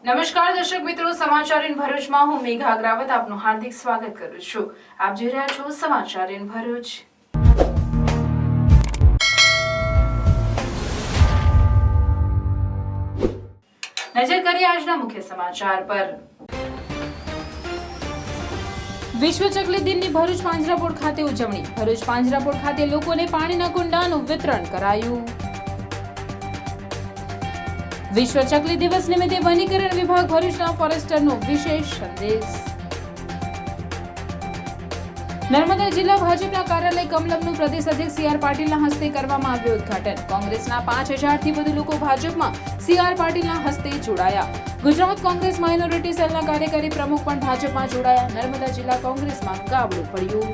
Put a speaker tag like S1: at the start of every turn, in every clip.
S1: નમસ્કાર દર્શક મિત્રો, સમાચાર ઇન ભરૂચમાં હું મેઘા અગ્રાવત આપનું હાર્દિક સ્વાગત કરું છું. આપ જોઈ રહ્યા છો સમાચાર ઇન ભરૂચ. નજર કરીએ આજના મુખ્ય સમાચાર પર. વિશ્વ ચકલી દિનની ભરૂચ પાંજરાપોળ ખાતે ઉજવણી. ભરૂચ પાંજરાપોળ ખાતે લોકોને પાણીના કુંડાનું વિતરણ કરાયું. વિશ્વ ચકલી દિવસ નિમિત્તે વનીકરણ વિભાગ ભરૂચના ફોરેસ્ટરનો વિશેષ સંદેશ. નર્મદા જિલ્લા ભાજપના કાર્યાલય કમલમનું પ્રદેશ અધ્યક્ષ સી.આર. પાટીલના હસ્તે કરવામાં આવ્યું ઉદ્ઘાટન. કોંગ્રેસના 5,000થી વધુ લોકો ભાજપમાં સી.આર. પાટીલના હસ્તે જોડાયા. ગુજરાત કોંગ્રેસ માઇનોરિટી સેલના કાર્યકારી પ્રમુખ પણ ભાજપમાં જોડાયા. નર્મદા જિલ્લા કોંગ્રેસમાં ગાબડું પડ્યું.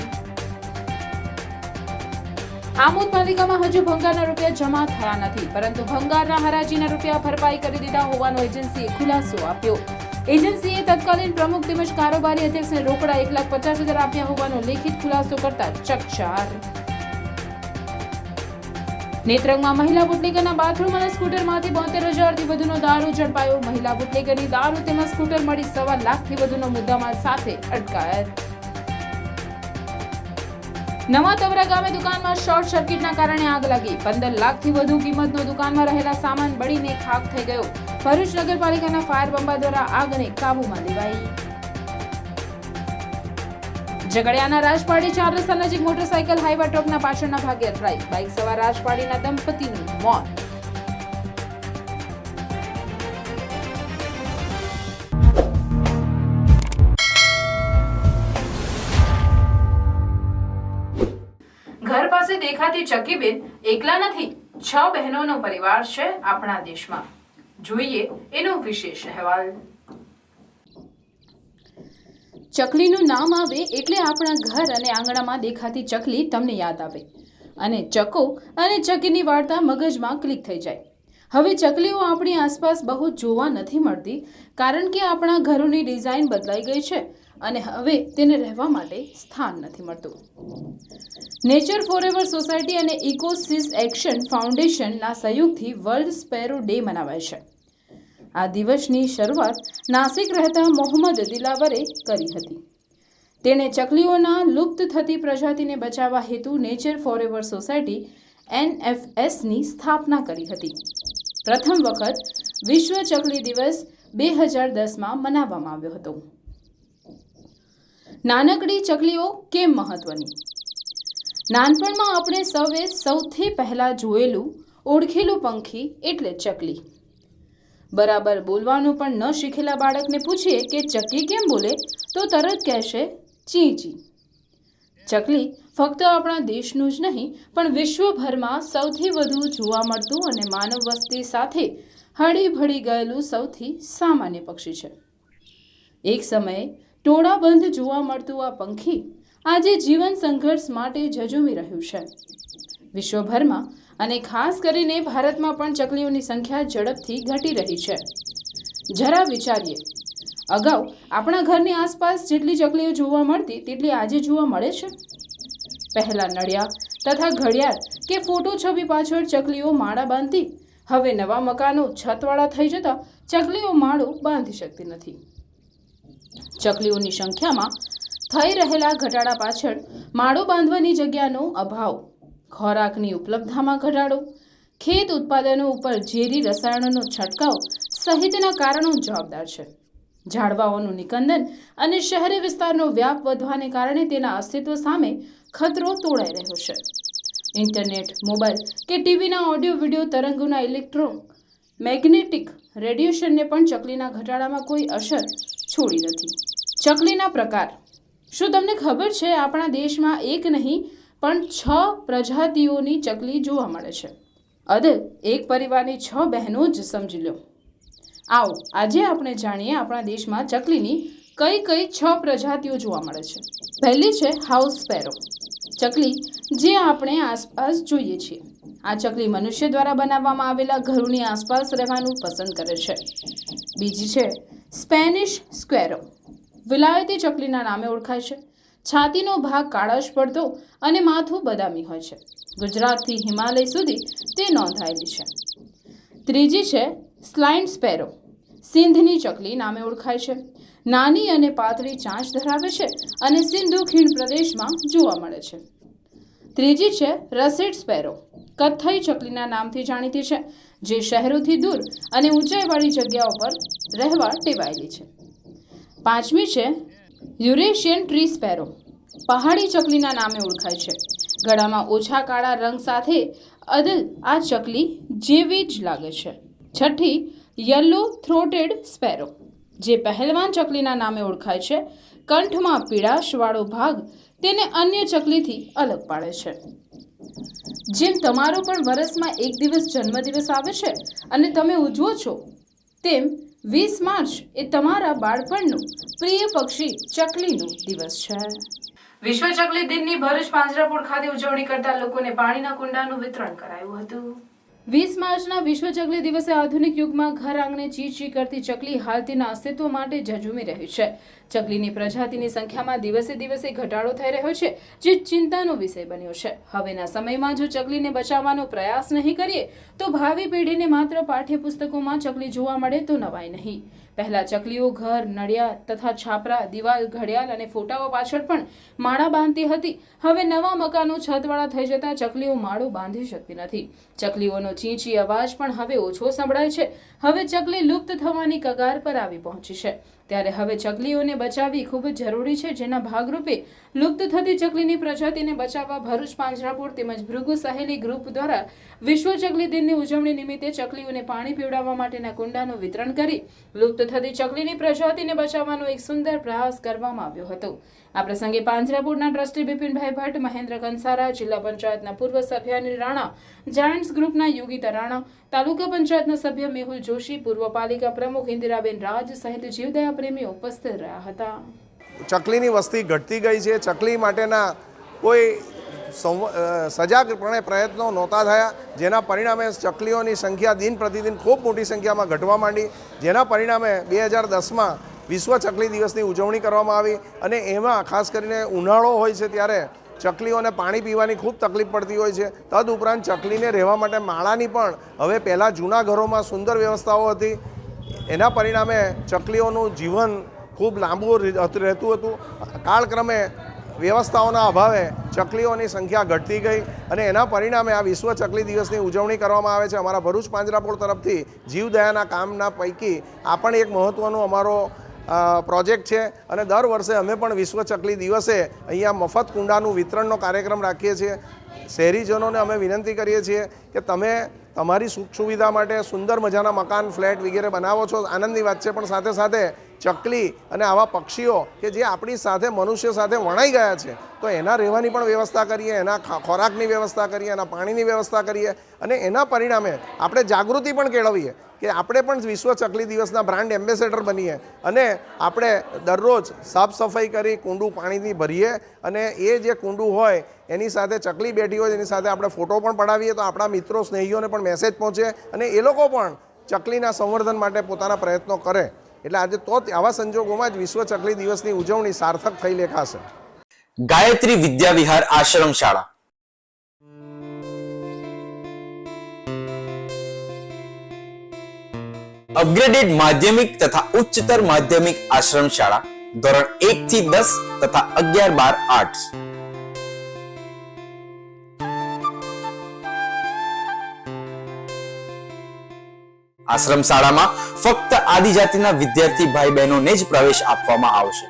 S1: આમોદ પાલિકામાં હજુ ભંગારના રૂપિયા જમા થયા નથી, પરંતુ ભંગારના હરાજીના રૂપિયા ભરપાઈ કરી દીધા હોવાનો એજન્સીએ ખુલાસો આપ્યો. એજન્સીએ તત્કાલીન પ્રમુખ તેમજ કારોબારી અધ્યક્ષને રોકડા 1,50,000 આપ્યા હોવાનો લેખિત ખુલાસો કરતા ચકચાર. નેત્રંગમાં મહિલા બુટલેગરના બાથરૂમ અને સ્કૂટરમાંથી 72,000થી વધુનો દારૂ ઝડપાયો. મહિલા બુટલેગરની દારૂ તેમજ સ્કૂટર મળી 1.25 લાખથી વધુનો મુદ્દામાલ સાથે અટકાયત. નવા તવરા ગામે દુકાનમાં શોર્ટ સર્કિટના કારણે આગ લાગી. 15 લાખથી વધુ કિંમતનો દુકાનમાં રહેલા સામાન બળીને ખાખ થઈ ગયો. ભરૂચ નગરપાલિકાના ફાયર બંબા દ્વારા આગને કાબૂમાં લેવાઈ. ઝઘડિયાના રાજપાડી 4 રસ્તા નજીક મોટરસાયકલ હાઈવા ટ્રકના પાછળના ભાગે અથડાઈ. બાઇક સવાર રાજપાડીના દંપતીનું મોત. ઘર પાસે દેખાતી ચકીબેન એકલા નથી, 6 બહેનોનો પરિવાર છે આપણા દેશમાં. જોઈએ એનો વિશેષ અહેવાલ. ચકલીનું નામ આવે એટલે આપણા ઘર અને આંગણામાં દેખાતી ચકલી તમને યાદ આવે અને ચકો અને ચકીની વાર્તા મગજમાં ક્લિક થઈ જાય. હવે ચકલીઓ આપણી આસપાસ બહુ જોવા નથી મળતી, કારણ કે આપણા ઘરોની ડિઝાઇન બદલાઈ ગઈ છે અને હવે તેને રહેવા માટે સ્થાન નથી મળતું. નેચર ફોરએવર સોસાયટી અને ઇકોસિસ એક્શન ફાઉન્ડેશનના સહયોગથી વર્લ્ડ સ્પેરો ડે મનાવાય છે. આ દિવસની શરૂઆત નાસિક રહેતા મોહમ્મદ દિલાવરે કરી હતી. તેણે ચકલીઓના લુપ્ત થતી પ્રજાતિને બચાવવા હેતુ નેચર ફોરએવર સોસાયટી NFSની સ્થાપના કરી હતી. પ્રથમ વખત વિશ્વ ચકલી દિવસ 2010માં મનાવવામાં આવ્યો હતો. નાનકડી ચકલીઓ કેમ મહત્વની? નાનપણમાં આપણે સૌથી પહેલા જોયેલું ઓળખેલું પંખી એટલે ચકલી. બરાબર બોલવાનું પણ ન શીખેલા બાળકને પૂછીએ કે ચકી કેમ બોલે તો તરત કહેશે ચી ચી. ચકલી ફક્ત આપણા દેશનું જ નહીં પણ વિશ્વભરમાં સૌથી વધુ જોવા મળતું અને માનવ વસ્તી સાથે હળીભળી ગયેલું સૌથી સામાન્ય પક્ષી છે. એક સમયે ટોળાબંધ જોવા મળતું આ પંખી આજે જીવન સંઘર્ષ માટે ઝઝૂમી રહ્યું છે. વિશ્વભરમાં અને ખાસ કરીને ભારતમાં પણ ચકલીઓની સંખ્યા ઝડપથી ઘટી રહી છે. જરા વિચારીએ, અગાઉ આપણા ઘરની આસપાસ જેટલી ચકલીઓ જોવા મળતી તેટલી આજે જોવા મળે છે? પહેલા નળિયા તથા ઘડિયાળ કે ફોટો છબી પાછળ ચકલીઓ માળા બાંધતી. હવે નવા મકાનો છતવાળા થઈ જતા ચકલીઓ માળો બાંધી શકતી નથી. ચકલીઓની સંખ્યામાં થઈ રહેલા ઘટાડા પાછળ માળો બાંધવાની જગ્યાનો અભાવ, ખોરાકની ઉપલબ્ધતામાં ઘટાડો, ખેત ઉત્પાદનો ઉપર ઝેરી રસાયણોનો છંટકાવ સહિતના કારણો જવાબદાર છે. ઝાડવાઓનું નિકંદન અને શહેરી વિસ્તારનો વ્યાપ વધવાને કારણે તેના અસ્તિત્વ સામે ખતરો તોડાઈ રહ્યો છે. ઇન્ટરનેટ, મોબાઈલ કે ટીવીના ઓડિયો વિડીયો તરંગોના ઇલેક્ટ્રોમેગ્નેટિક રેડિયેશનને પણ ચકલીના ઘટાડામાં કોઈ અસર છોડી નથી. ચકલીના પ્રકાર. શું તમને ખબર છે આપણા દેશમાં એક નહીં પણ 6 પ્રજાતિઓની ચકલી જોવા મળે છે? અદલ એક પરિવારની 6 બહેનો જ સમજી લો. આવો આજે આપણે જાણીએ આપણા દેશમાં ચકલીની કઈ 6 પ્રજાતિઓ જોવા મળે છે. પહેલી છે હાઉસ સ્પેરો, ચકલી જે આપણે આસપાસ જોઈએ છીએ. આ ચકલી મનુષ્ય દ્વારા બનાવવામાં આવેલા ઘરોની આસપાસ રહેવાનું પસંદ કરે છે. બીજી છે સ્પેનિશ સ્ક્વેરો, વિલાયતી ચકલીના નામે ઓળખાય છે. છાતીનો ભાગ કાળાશ પડતો અને માથું બદામી હોય છે. ગુજરાતથી હિમાલય સુધી તે નોંધાયેલી છે. ત્રીજી છે સ્લાઇન સ્પેરો, સિંધની ચકલી નામે ઓળખાય છે. નાની અને પાતળી ચાંચ ધરાવે છે અને સિંધુ ખીણ પ્રદેશમાં જોવા મળે છે. ત્રીજી છે રસેટ સ્પેરો. કથ્થઈ ચકલીના નામથી જાણીતી છે, જે શહેરોથી દૂર અને ઊંચાઈવાળી જગ્યાઓ પર રહેવા ટેવાયેલી છે. પાંચમી છે યુરેશિયન ટ્રી સ્પેરો. પહાડી ચકલીના નામે ઓળખાય છે. ગળામાં ઓછા કાળા રંગ સાથે અદલ આ ચકલી જેવી જ લાગે છે. છઠ્ઠી યલો થ્રોટેડ સ્પેરો, જે પહેલવાન ચકલીના નામે ઓળખાય છે. કંઠમાં પીળાશવાળો ભાગ તેને અન્ય ચકલીથી અલગ પાડે છે. જેમ તમારો પણ વર્ષમાં એક દિવસ જન્મદિવસ આવે છે અને તમે ઉજવો છો, તેમ 20 માર્ચ એ તમારા બાળપણનું પ્રિય પક્ષી ચકલીનો દિવસ છે. વિશ્વ ચકલી દિનની ભરૂચ પાંજરાપોળ ખાતે ઉજવણી કરતા લોકોને પાણીના કુંડાનું વિતરણ કરાયું હતું. 20 માર્ચના વિશ્વ ચકલી દિવસે આધુનિક યુગમાં ઘર આંગણે ચી ચી કરતી ચકલી હાલ તેના અસ્તિત્વ માટે ઝઝૂમી રહી છે. ચકલીની પ્રજાતિની સંખ્યામાં દિવસે દિવસે ઘટાડો થઈ રહ્યો છે, જે ચિંતાનો વિષય બન્યો છે. હવેના સમયમાં જો ચકલીને બચાવવાનો પ્રયાસ નહીં કરીએ તો ભાવિ પેઢીને માત્ર પાઠ્યપુસ્તકોમાં ચકલી જોવા મળે તો નવાય નહીં. પહેલા ચકલીઓ ઘર, નળિયા તથા છાપરા, દિવાલ, ઘડિયાળ અને ફોટાઓ પાછળ પણ માળા બાંધતી હતી. હવે નવા મકાનો છતવાળા થઈ જતા ચકલીઓ માળો બાંધી શકતી નથી. ચકલીઓનો ચીંચી અવાજ પણ હવે ઓછો સંભળાય છે. હવે ચકલી લુપ્ત થવાની કગાર પર આવી પહોંચી છે. ત્યારે હવે ચકલીઓને બચાવવી ખૂબ જ જરૂરી છે, જેના ભાગરૂપે લુપ્ત થતી ચકલીની પ્રજાતિને બચાવવા ભરૂચ પાંજરાપોળ તેમજ ભૃગુ સહેલી ગ્રુપ દ્વારા વિશ્વ ચકલી દિનની ઉજવણી નિમિત્તે ચકલીઓને પાણી પીવડાવવા માટેના કુંડાનું વિતરણ કરી લુપ્ત થતી ચકલીની પ્રજાતિને બચાવવાનો એક સુંદર પ્રયાસ કરવામાં આવ્યો હતો. આ પ્રસંગે પાંજરાપોળના ટ્રસ્ટી બિપિનભાઈ ભટ્ટ, મહેન્દ્ર કંસારા, જિલ્લા પંચાયતના પૂર્વ સભ્ય અનિલ રાણા, જાયન્ટ્સ ગ્રુપના યોગિતા રાણા, તાલુકા પંચાયતના સભ્ય મેહુલ જોશી, પૂર્વ પાલિકા પ્રમુખ ઇન્દિરાબેન રાજ સહિત જીવદયા પ્રેમીઓ ઉપસ્થિત રહ્યા હતા.
S2: ચકલીની વસ્તી ઘટતી ગઈ છે. ચકલી માટેના કોઈ સજાગપણે પ્રયત્નો નહોતા થયા, જેના પરિણામે ચકલીઓની સંખ્યા દિન પ્રતિદિન ખૂબ મોટી સંખ્યામાં ઘટવા માંડી. જેના પરિણામે 2010માં વિશ્વ ચકલી દિવસની ઉજવણી કરવામાં આવી અને એમાં ખાસ કરીને ઉનાળો હોય છે ત્યારે ચકલીઓને પાણી પીવાની ખૂબ તકલીફ પડતી હોય છે. તદુપરાંત ચકલીને રહેવા માટે માળાની પણ હવે પહેલાં જૂના ઘરોમાં સુંદર વ્યવસ્થાઓ હતી. એના પરિણામે ચકલીઓનું જીવન ખૂબ લાંબુ રહેતું હતું. કાળક્રમે વ્યવસ્થાઓના અભાવે ચકલીઓની સંખ્યા ઘટતી ગઈ અને એના પરિણામે આ વિશ્વ ચકલી દિવસની ઉજવણી કરવામાં આવે છે. અમારા ભરૂચ પાંજરાપોળ તરફથી જીવદયાના કામના પૈકી આ પણ એક મહત્ત્વનો અમારો પ્રોજેક્ટ છે અને દર વર્ષે અમે પણ વિશ્વ ચકલી દિવસે અહીંયા મફત કુંડાનું વિતરણનો કાર્યક્રમ રાખીએ છીએ. શહેરીજનોને અમે વિનંતી કરીએ છીએ કે તમે તમારી સુખ સુવિધા માટે સુંદર મજાના મકાન, ફ્લેટ વગેરે બનાવો છો, આનંદની વાત છે, પણ સાથે સાથે ચકલી અને આવા પક્ષીઓ કે જે આપણી સાથે મનુષ્ય સાથે વણાઈ ગયા છે, તો એના રહેવાની પણ વ્યવસ્થા કરીએ, એના ખોરાકની વ્યવસ્થા કરીએ, એના પાણીની વ્યવસ્થા કરીએ અને એના પરિણામે આપણે જાગૃતિ પણ કેળવીએ કે આપણે પણ વિશ્વ ચકલી દિવસના બ્રાન્ડ એમ્બેસેડર બનીએ અને આપણે દરરોજ સાફ સફાઈ કરી કુંડું પાણીથી ભરીએ અને એ જે કુંડું હોય એની સાથે ચકલી બેઠી હોય એની સાથે આપણે ફોટો પણ પડાવીએ તો આપણા મિત્રો, સ્નેહીઓને પણ મેસેજ પહોંચે અને એ લોકો પણ ચકલીના સંવર્ધન માટે પોતાના પ્રયત્નો કરે. એટલે આજે તો આવા સંજોગોમાં જ વિશ્વ ચકલી દિવસની ઉજવણી સાર્થક થઈ લેખાશે.
S3: ગાયત્રી વિદ્યા વિહાર આશ્રમ શાળા અપગ્રેડેડ માધ્યમિક તથા ઉચ્ચતર માધ્યમિક આશ્રમ શાળા ધોરણ 1 થી 10 તથા 11-12 આર્ટ્સ. આશ્રમ શાળામાં ફક્ત આદિજાતિના વિદ્યાર્થી ભાઈ બહેનોને જ પ્રવેશ આપવામાં આવશે.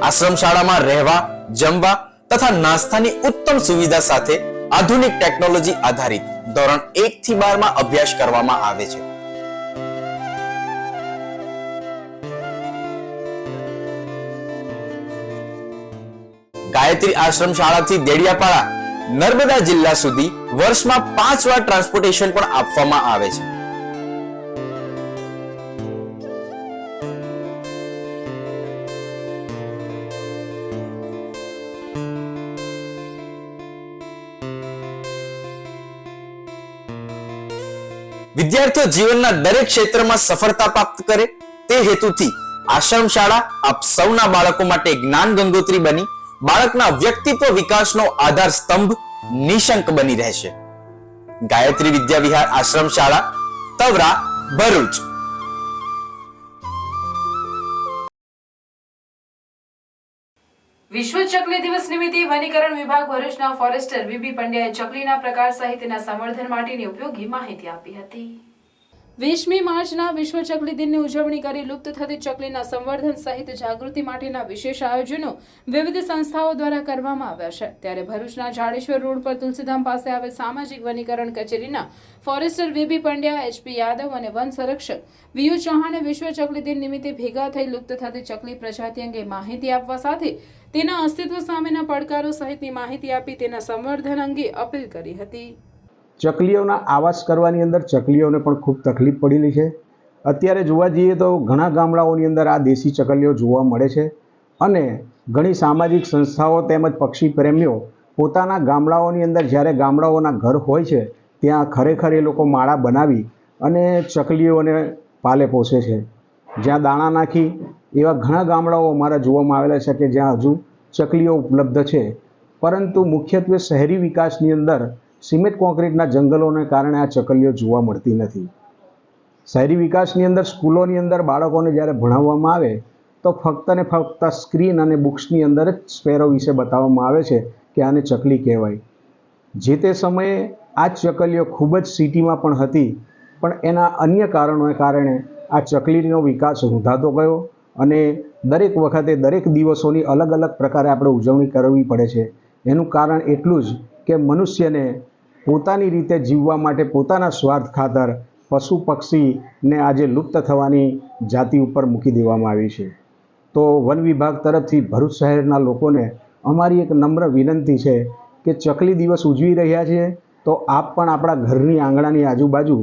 S3: આશ્રમ શાળામાં રહેવા, જમવા તથા નાસ્તાની ઉત્તમ સુવિધા સાથે આધુનિક ટેકનોલોજી આધારિત ધોરણ 1 થી 12 માં અભ્યાસ કરવામાં આવે છે. ગાયત્રી આશ્રમ શાળાથી દેડિયાપાડા, નર્મદા જિલ્લા સુધી વર્ષમાં 5 વાર ટ્રાન્સપોર્ટેશન પણ આપવામાં આવે છે. વિદ્યાર્થીઓ જીવનના દરેક ક્ષેત્રમાં સફળતા પ્રાપ્ત કરે તે હેતુથી આશ્રમ શાળા આપ સૌના બાળકો માટે જ્ઞાન ગંગોત્રી બની બાળકના વ્યક્તિત્વ વિકાસનો આધાર સ્તંભ નિશંક બની રહેશે. ગાયત્રી વિદ્યા વિહાર આશ્રમ શાળા, તવરા, ભરૂચ.
S1: વિશ્વ ચકલી દિવસ નિમિત્તે વનીકરણ વિભાગ ભરૂચના ફોરેસ્ટર વીબી પંડ્યાએ ચકલીના પ્રકાર સહિત તેના સંવર્ધન માટેની ઉપયોગી માહિતી આપી હતી. 20મી માર્ચના વિશ્વ ચકલી દિનની ઉજવણી કરી લુપ્ત થતી ચકલીના સંવર્ધન સહિત જાગૃતિ માટેના વિશેષ આયોજનો વિવિધ સંસ્થાઓ દ્વારા કરવામાં આવ્યા છે. ત્યારે ભરૂચના જાડેશ્વર રોડ પર તુલસીધામ પાસે આવેલ સામાજિક વનીકરણ કચેરીના forester VB Pandya, HP Yadav અને વન સંરક્ષક વીયુ ચૌહાણે વિશ્વ ચકલી દિન નિમિત્તે ભેગા થઈ લુપ્ત થતી ચકલી પ્રજાતિ અંગે માહિતી આપવા સાથે તેના અસ્તિત્વ સામેના પડકારો સહિતની માહિતી આપી તેના સંવર્ધન અંગે અપીલ કરી હતી.
S4: ચકલીઓના આવાસ કરવાની અંદર ચકલીઓને પણ ખૂબ તકલીફ પડેલી છે. અત્યારે જોવા જઈએ તો ઘણા ગામડાઓની અંદર આ દેશી ચકલીઓ જોવા મળે છે અને ઘણી સામાજિક સંસ્થાઓ તેમજ પક્ષી પ્રેમીઓ પોતાના ગામડાઓની અંદર જ્યારે ગામડાઓના ઘર હોય છે ત્યાં ખરેખર એ લોકો માળા બનાવી અને ચકલીઓને પાલે પોષે છે. જ્યાં દાણા નાખી એવા ઘણા ગામડાઓ અમારા જોવામાં આવેલા છે કે જ્યાં હજુ ચકલીઓ ઉપલબ્ધ છે, પરંતુ મુખ્યત્વે શહેરી વિકાસની અંદર સિમેન્ટ કોન્ક્રીટના જંગલોને કારણે આ ચકલીઓ જોવા મળતી નથી. શહેરી વિકાસની અંદર સ્કૂલોની અંદર બાળકોને જ્યારે ભણાવવામાં આવે તો ફક્ત ને ફક્ત સ્ક્રીન અને બુક્સની અંદર જ સ્પેરો વિશે બતાવવામાં આવે છે કે આને ચકલી કહેવાય. જે તે સમયે આ ચકલીઓ ખૂબ જ સિટીમાં પણ હતી, પણ એના અન્ય કારણોને કારણે આ ચકલીનો વિકાસ રૂંધાતો ગયો અને દરેક વખતે દરેક દિવસોની અલગ અલગ પ્રકારે આપણે ઉજવણી કરવી પડે છે. એનું કારણ એટલું જ કે મનુષ્યને પોતાની રીતે જીવવા માટે પોતાના સ્વાર્થ ખાતર પશુ પક્ષીને આજે લુપ્ત થવાની જાતિ ઉપર મૂકી દેવામાં આવી છે. તો વન વિભાગ તરફથી ભરૂચ શહેરના લોકોને અમારી એક નમ્ર વિનંતી છે કે ચકલી દિવસ ઉજવી રહ્યા છીએ તો આપ પણ આપણા ઘરની આંગણાની આજુબાજુ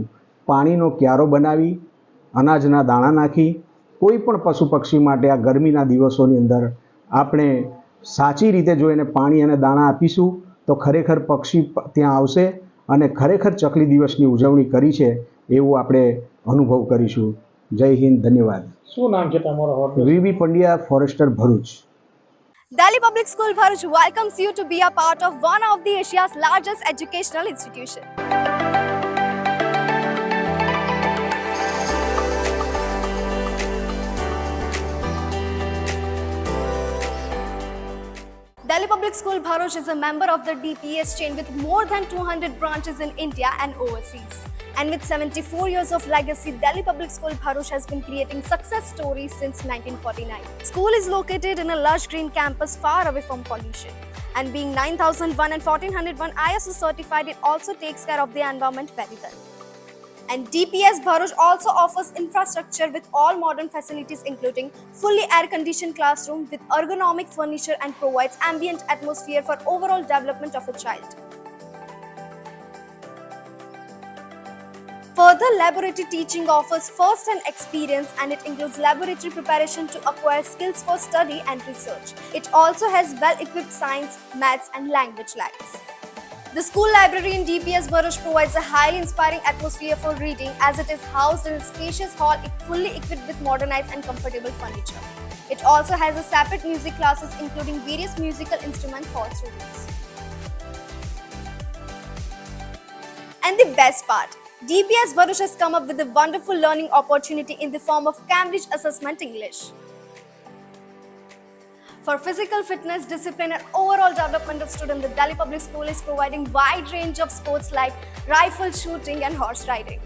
S4: પાણીનો ક્યારો બનાવી અનાજના દાણા નાખી કોઈ પણ પશુ પક્ષી માટે આ ગરમીના દિવસોની અંદર આપણે સાચી રીતે જો એને પાણી અને દાણા આપીશું તો ખરેખર પક્ષી ત્યાં આવશે અને ખરેખર ચકલી દિવસની ઉજવણી કરી છે એવું આપણે અનુભવ કરીશું. જય હિન્દ, ધન્યવાદ.
S5: શું નામ છે તમારો?
S4: VB Pandya, forester, Bharuch.
S6: Delhi Public School Bharuch welcomes you to be a part of one of the Asia's largest educational institution. Delhi Public School Bharuch is a member of the DPS chain with more than 200 branches in India and overseas. And with 74 years of legacy, Delhi Public School Bharuch has been creating success stories since 1949. School is located in a lush green campus far away from pollution. And being 9001 and 1401 ISO certified, it also takes care of the environment very well. And DPS Bharuch also offers infrastructure with all modern facilities including fully air-conditioned classroom with ergonomic furniture and provides ambient atmosphere for overall development of a child. Further, laboratory teaching offers first-hand experience and it includes laboratory preparation to acquire skills for study and research. It also has well-equipped science, maths and language labs. The school library in DPS Bharuch provides a highly inspiring atmosphere for reading as it is housed in a spacious hall fully equipped with modernized and comfortable furniture. It also has a separate music classes including various musical instruments for students. And the best part, DPS Bharuch has come up with a wonderful learning opportunity in the form of Cambridge Assessment English. For physical fitness, discipline and overall development of students, the Delhi Public School is providing wide range of sports like rifle shooting and horse riding.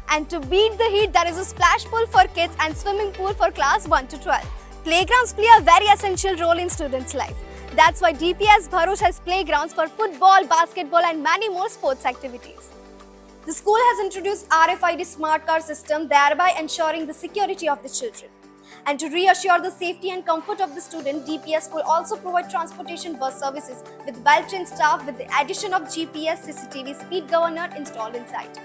S6: And to beat the heat, there is a splash pool for kids and swimming pool for class 1 to 12. Playgrounds play a very essential role in students' life. That's why DPS Bharuch has playgrounds for football, basketball and many more sports activities. The school has introduced RFID smart car system, thereby ensuring the security of the children. And to reassure the safety and comfort of the student, DPS school also provide transportation bus services with well-trained staff with the addition of GPS CCTV speed governor installed inside.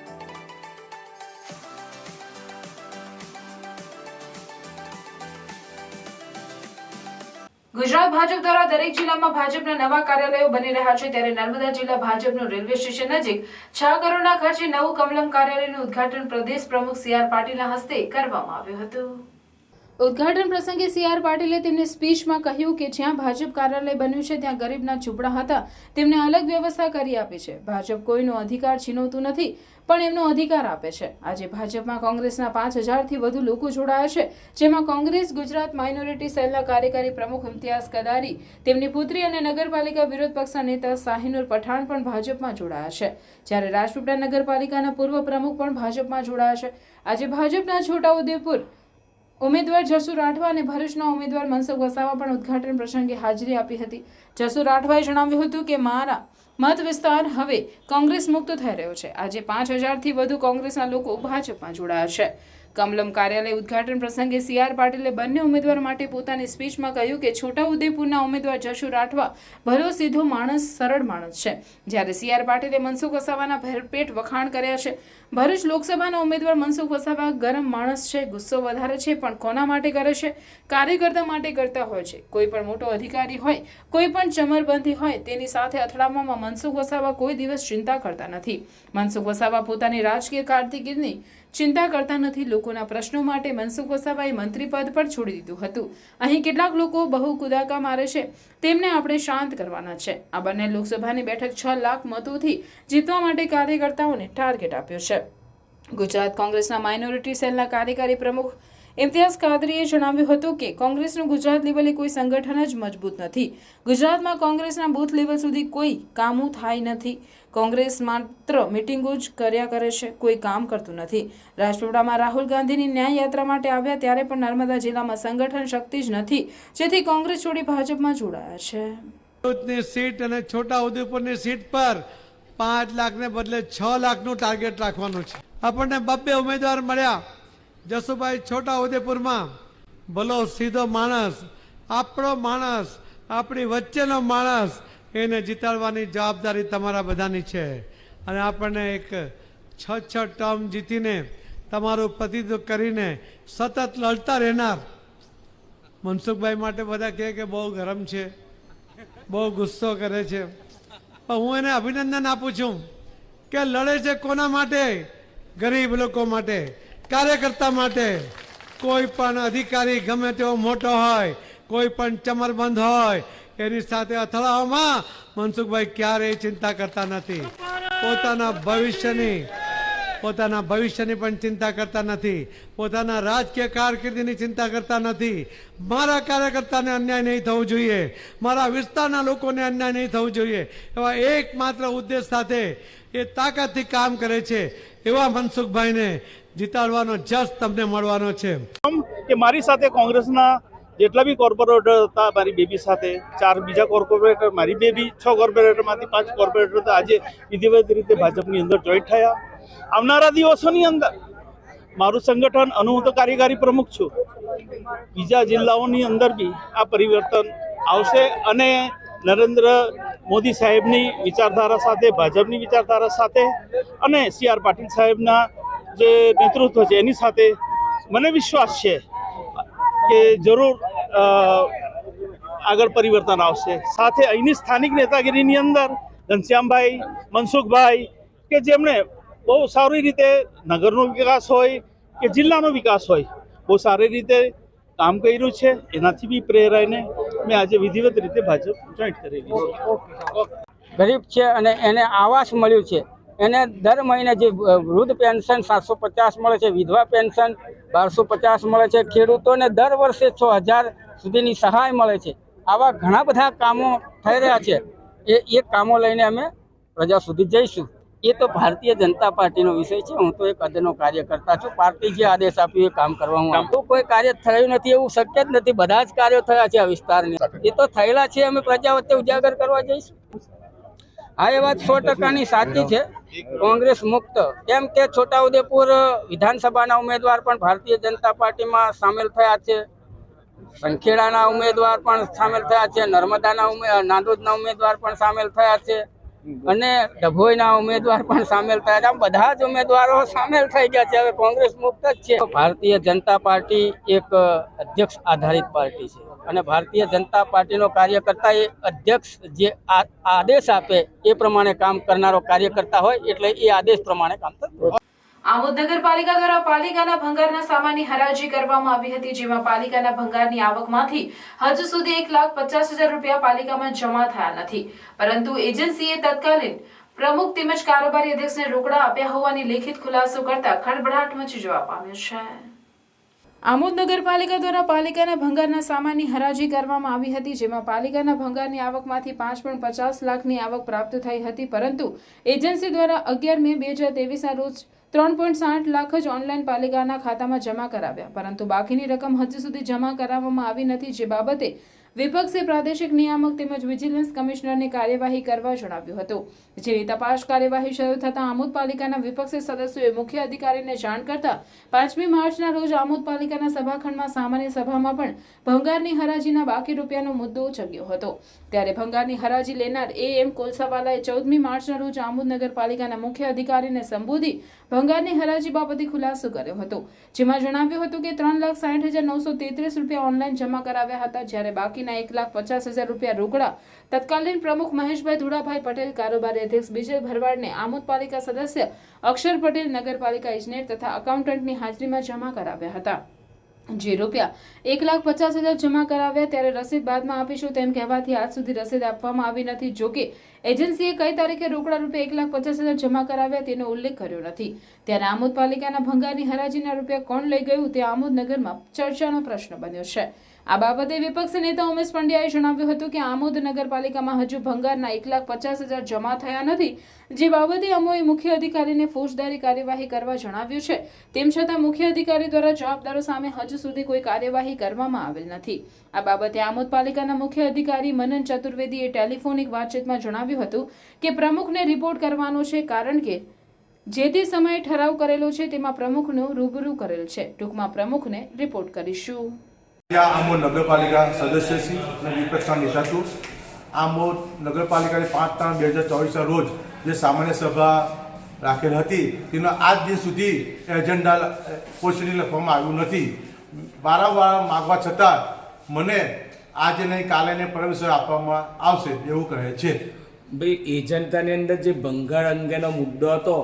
S1: Gujarat Bhajap દ્વારા દરેક જિલ્લામાં ભાજપના નવા કાર્યાલયો બની રહ્યા છે ત્યારે નર્મદા જિલ્લા ભાજપનું રેલવે સ્ટેશન નજીક 6 કરોડના ખર્ચે નવું કમલમ કાર્યાલયનું ઉદ્ઘાટન પ્રદેશ પ્રમુખ CR પાટીલના હસ્તે કરવામાં આવ્યું હતું. ઉદ્ઘાટન પ્રસંગે સી.આર. પાટીલે તેમની સ્પીચમાં કહ્યું કે જ્યાં ભાજપ કાર્યાલય બન્યું છે ત્યાં ગરીબના ઝૂંપડા હતા તેમને અલગ વ્યવસ્થા કરી આપી છે. ભાજપ કોઈનો અધિકાર છીનવતું નથી પણ એમનો અધિકાર આપે છે. આજે ભાજપમાં કોંગ્રેસના 5,000થી વધુ લોકો જોડાયા છે, જેમાં કોંગ્રેસ ગુજરાત માઇનોરિટી સેલના કાર્યકારી પ્રમુખ ઇમ્તિયાઝ કદારી, તેમની પુત્રી અને નગરપાલિકા વિરોધ પક્ષના નેતા શાહીનુર પઠાણ પણ ભાજપમાં જોડાયા છે, જ્યારે રાજપીપળા નગરપાલિકાના પૂર્વ પ્રમુખ પણ ભાજપમાં જોડાયા છે. આજે ભાજપના છોટાઉદેપુર ઉમેદવાર જસુ રાઠવા અને ભરૂચના ઉમેદવાર મનસુખ વસાવા પણ ઉદ્ઘાટન પ્રસંગે હાજરી આપી હતી. જસુ રાઠવાએ જણાવ્યું હતું કે મારા મત વિસ્તાર હવે કોંગ્રેસ મુક્ત થઈ રહ્યો છે. આજે 5,000થી વધુ કોંગ્રેસના લોકો ભાજપમાં જોડાયા છે. કમલમ કાર્યાલય ઉદ્ઘાટન પ્રસંગે સી.આર. પાટીલે બંને ઉમેદવાર માટે પોતાની સ્પીચમાં કહ્યું કે છોટાઉદેપુરના ઉમેદવાર જસુ રાઠવા ભલો સીધો માણસ, સરળ માણસ છે, જ્યારે સી.આર. પાટીલે મનસુખ વસાવાના ભરપેટ વખાણ કર્યા છે. ભરૂચ લોકસભાના ઉમેદવાર મનસુખ વસાવા ગરમ માણસ છે, ગુસ્સો વધારે છે, પણ કોના માટે કરે છે? કાર્યકર્તા માટે કરતા હોય છે. કોઈ પણ મોટો અધિકારી હોય, કોઈ પણ ચમરબંધી હોય, તેની સાથે અથડાવામાં મનસુખ વસાવા કોઈ દિવસ ચિંતા કરતા નથી. મનસુખ વસાવા પોતાની રાજકીય કારકિર્દીની ચિંતા કરતા નથી. લોકોના પ્રશ્નો માટે મનસુખ વસાવાએ મંત્રી પદ પર છોડી દીધું હતું. અહીં કેટલાક લોકો બહુ કુદાકા મારે છે, તેમને આપણે શાંત કરવાના છે. આ બંને લોકસભાની બેઠક 6 લાખ મતોથી જીતવા માટે કાર્યકર્તાઓને ટાર્ગેટ આપ્યો છે. ગુજરાત કોંગ્રેસના માઇનોરિટી સેલના કાર્યકારી પ્રમુખ ઇમ્તિયાઝ કાદરીએ જણાવ્યું હતું કે કોંગ્રેસનું ગુજરાત લેવલે કોઈ સંગઠન જ મજબૂત નથી. ગુજરાતમાં કોંગ્રેસના બૂથ લેવલ સુધી કોઈ કામો થાય નથી. કોંગ્રેસ માત્ર મિટિંગો જ કર્યા કરે છે, કોઈ કામ કરતું નથી. રાજપીપળામાં રાહુલ ગાંધીની ન્યાય યાત્રા માટે આવ્યા ત્યારે પણ નર્મદા જિલ્લામાં સંગઠન શક્તિ જ નથી, જેથી કોંગ્રેસ છોડી ભાજપમાં જોડાયા છે.
S5: ભરૂચની સીટ અને છોટાઉદેપુરની સીટ પર 5 લાખને બદલે 6 લાખનું ટાર્ગેટ રાખવાનું છે. આપણને 2 ઉમેદવાર મળ્યા. જસુભાઈ છોટાઉદેપુરમાં ભલો સીધો માણસ, આપણો માણસ, આપણી વચ્ચેનો માણસ, એને જીતાડવાની જવાબદારી તમારા બધાની છે. અને આપણને એક 6 ટર્મ જીતીને તમારું પ્રતિનિધિત્વ કરીને સતત લડતા રહેનાર મનસુખભાઈ માટે બધા કહે કે બહુ ગરમ છે, બહુ ગુસ્સો કરે છે, પણ હું એને અભિનંદન આપું છું કે લડે છે કોના માટે? ગરીબ લોકો માટે, કાર્યકર્તા માટે. કોઈ પણ અધિકારી ગમે તેવો મોટો હોય, કોઈ પણ ચમરબંધ હોય, એની સાથે અથડાવામાં મનસુખભાઈ ક્યારેય ચિંતા કરતા નથી. પોતાના ભવિષ્યની પણ ચિંતા કરતા નથી. પોતાના રાજકીય કારકિર્દીની ચિંતા કરતા નથી. મારા કાર્યકર્તાને અન્યાય નહીં થવું જોઈએ, મારા વિસ્તારના લોકોને અન્યાય નહીં થવું જોઈએ, એવા એકમાત્ર ઉદ્દેશ સાથે એ તાકાતથી કામ કરે છે. એવા મનસુખભાઈને જીતાડવાનો જસ તમને મળવાનો છે.
S7: કે મારી સાથે કોંગ્રેસના જેટલા બી કોર્પોરેટર હતા, મારી બેબી સાથે 4 બીજા કોર્પોરેટર, મારી બેબી 6 કોર્પોરેટરમાંથી 5 કોર્પોરેટર આજે વિધિવત રીતે ભાજપની અંદર જોઈન્ટ થયા. આવનારા દિવસોની અંદર મારું સંગઠન અને હું તો કાર્યકારી પ્રમુખ છું, બીજા જિલ્લાઓની અંદર બી આ પરિવર્તન આવશે અને નરેન્દ્ર મોદી સાહેબની વિચારધારા સાથે, ભાજપની વિચારધારા સાથે અને સી.આર. પાટીલ સાહેબના જે નેતૃત્વ છે એની સાથે મને વિશ્વાસ છે કે જરૂર આગળ પરિવર્તન આવશે. સાથે અહીંની સ્થાનિક નેતાગીરીની અંદર ઘનશ્યામભાઈ, મનસુખભાઈ કે જેમણે બહુ સારી રીતે નગરનો વિકાસ હોય કે જિલ્લાનો વિકાસ હોય, બહુ સારી રીતે કામ કર્યું છે. એનાથી બી પ્રેરાઈને મેં આજે વિધિવત રીતે ભાજપ જોઈન્ટ કરેલી છે.
S8: ગરીબ છે અને એને આવાસ મળ્યું છે. એને દર મહિને જે વૃદ્ધ પેન્શન 750 મળે છે, વિધવા પેન્શન 1250 મળે છે, ખેડૂતોને દર વર્ષે 6,000 સુધીની સહાય મળે છે. આવા ઘણા બધા કામો થઈ રહ્યા છે. એ કામો લઈને અમે પ્રજા સુધી જઈશું. એ તો ભારતીય જનતા પાર્ટીનો વિષય છે. હું તો એક અદનો કાર્યકર્તા છું. પાર્ટી જે આદેશ આપ્યું એ કામ કરવામાં આવ્યું. કોઈ કાર્ય થયું નથી એવું શક્ય જ નથી. બધા જ કાર્યો થયા છે આ વિસ્તારની. એ તો થયેલા છે, અમે પ્રજા વચ્ચે ઉજાગર કરવા જઈશું. આ એ વાત 100%ની સાચી છે. કોંગ્રેસ મુક્ત, કેમ કે છોટાઉદેપુર વિધાનસભાના ઉમેદવાર પણ ભારતીય જનતા પાર્ટીમાં સામેલ થયા છે, સંખેડાના ઉમેદવાર પણ સામેલ થયા છે, નર્મદાના નાંદોદના ઉમેદવાર પણ સામેલ થયા છે અને ડભોઈના ઉમેદવાર પણ સામેલ થયા છે. આમ બધા જ ઉમેદવારો સામેલ થઈ ગયા છે. હવે કોંગ્રેસ મુક્ત જ છે. ભારતીય જનતા પાર્ટી એક અધ્યક્ષ આધારિત પાર્ટી છે અને ભારતીય જનતા પાર્ટીનો કાર્યકર્તા એ અધ્યક્ષ જે આદેશ આપે એ પ્રમાણે કામ કરનારો કાર્યકર્તા હોય, એટલે એ આદેશ પ્રમાણે કામ કરતો.
S1: આમોદ નગરપાલિકા દ્વારા પાલિકાના ભંગારના સામાનની હરાજી કરવામાં આવી હતી, જેમાં પાલિકાના ભંગારની આવકમાંથી હજુ સુધી 1,50,000 રૂપિયા પાલિકામાં જમા થયા નથી, પરંતુ એજન્સીએ તત્કાલીન પ્રમુખ તેમજ કારોબારી અધ્યક્ષને રોકડા આપ્યા હોવાની લેખિત ખુલાસો કરતા ખળભળાટ મચી જવા પામ્યો છે. આમોદ નગરપાલિકા દ્વારા પાલિકાના ભંગારના સામાનની હરાજી કરવામાં આવી હતી, જેમાં પાલિકાના ભંગારની આવકમાંથી 5.50 લાખની આવક પ્રાપ્ત થઈ હતી, પરંતુ એજન્સી દ્વારા 11 મે 2023ના રોજ 3.60 લાખ જ ઓનલાઈન પાલિકાના ખાતામાં જમા કરાવ્યા, પરંતુ બાકીની રકમ હજુ સુધી જમા કરાવવામાં આવી નથી, જે બાબતે વિપક્ષે પ્રાદેશિક નિયામક તેમજ વિજિલન્સ કમિશનરને કાર્યવાહી કરવા જણાવ્યું હતું, જેની તપાસ કાર્યવાહી શરૂ થતાં આમોદ પાલિકાના વિપક્ષી સદસ્યોએ મુખ્ય અધિકારીને જાણ કરતા 5મી માર્ચના રોજ આમોદ પાલિકાના સભાખંડમાં સામાન્ય સભામાં પણ ભંગારની હરાજીના બાકી રૂપિયાનો મુદ્દો ઉછળ્યો હતો. ત્યારે ભંગારની હરાજી લેનાર AM કોલસાવાલાએ 14મી માર્ચના રોજ આમોદ નગરપાલિકાના મુખ્ય અધિકારીને સંબોધી ભંગારની હરાજી બાબતે ખુલાસો કર્યો હતો, જેમાં જણાવ્યું હતું કે 3,60,933 રૂપિયા ઓનલાઈન જમા કરાવ્યા હતા, જ્યારે બાકીના 1,50,000 રૂપિયા રોકડા તત્કાલીન પ્રમુખ મહેશભાઈ ધુડાભાઈ પટેલ, કારોબારી અધ્યક્ષ બીજલ ભરવાડને, આમોદ પાલિકા સદસ્ય અક્ષર પટેલ, નગરપાલિકા ઇજનેર તથા એકાઉન્ટન્ટની હાજરીમાં જમા કરાવ્યા હતા. જે રૂપિયા 1,50,000 જમા કરાવ્યા ત્યારે રસીદ બાદમાં આપીશું તેમ કહેવાથી આજ સુધી રસીદ આપવામાં આવી નથી. જોકે એજન્સીએ કઈ તારીખે રોકડા રૂપિયા 1,50,000 જમા કરાવ્યા તેનો ઉલ્લેખ કર્યો નથી. ત્યારે આમોદ પાલિકાના ભંગારની હરાજીના રૂપિયા કોણ લઈ ગયું તે આમોદ નગરમાં ચર્ચાનો પ્રશ્ન બન્યો છે. આ બાબતે વિપક્ષી નેતા ઉમેશ પંડ્યાએ જણાવ્યું હતું કે આમોદ નગરપાલિકામાં હજુ ભંગારના 1,50,000 જમા થયા નથી, જે બાબતે અમોએ મુખ્ય અધિકારીને ફોજદારી કાર્યવાહી કરવા જણાવ્યું છે. તેમ છતાં મુખ્ય અધિકારી દ્વારા જવાબદારો સામે હજુ સુધી કોઈ કાર્યવાહી કરવામાં આવેલ નથી. આ બાબતે આમોદ પાલિકાના મુખ્ય અધિકારી મનન ચતુર્વેદીએ ટેલિફોનિક વાતચીતમાં જણાવ્યું હતું કે પ્રમુખને રિપોર્ટ કરવાનો છે, કારણ કે જે તે સમયે ઠરાવ કરેલો છે તેમાં પ્રમુખનું રૂબરૂ કરેલ છે. ટૂંકમાં પ્રમુખને રિપોર્ટ કરીશું.
S9: આમોદ નગરપાલિકા સદસ્ય શ્રી અને વિપક્ષના નેતા છું. આમોદ નગરપાલિકાની 5/3/2024 રોજ જે સામાન્ય સભા રાખેલ હતી તેનો આજ દિન સુધી એજન્ડા પોસ્ટની લખવામાં આવ્યું નથી. વારંવાર માગવા છતાં મને આજે નહીં કાલે ને પરમેશ્વર આપવામાં આવશે એવું કહે છે.
S10: ભાઈ, એજન્ડાની અંદર જે ભંગાર અંગેનો મુદ્દો હતો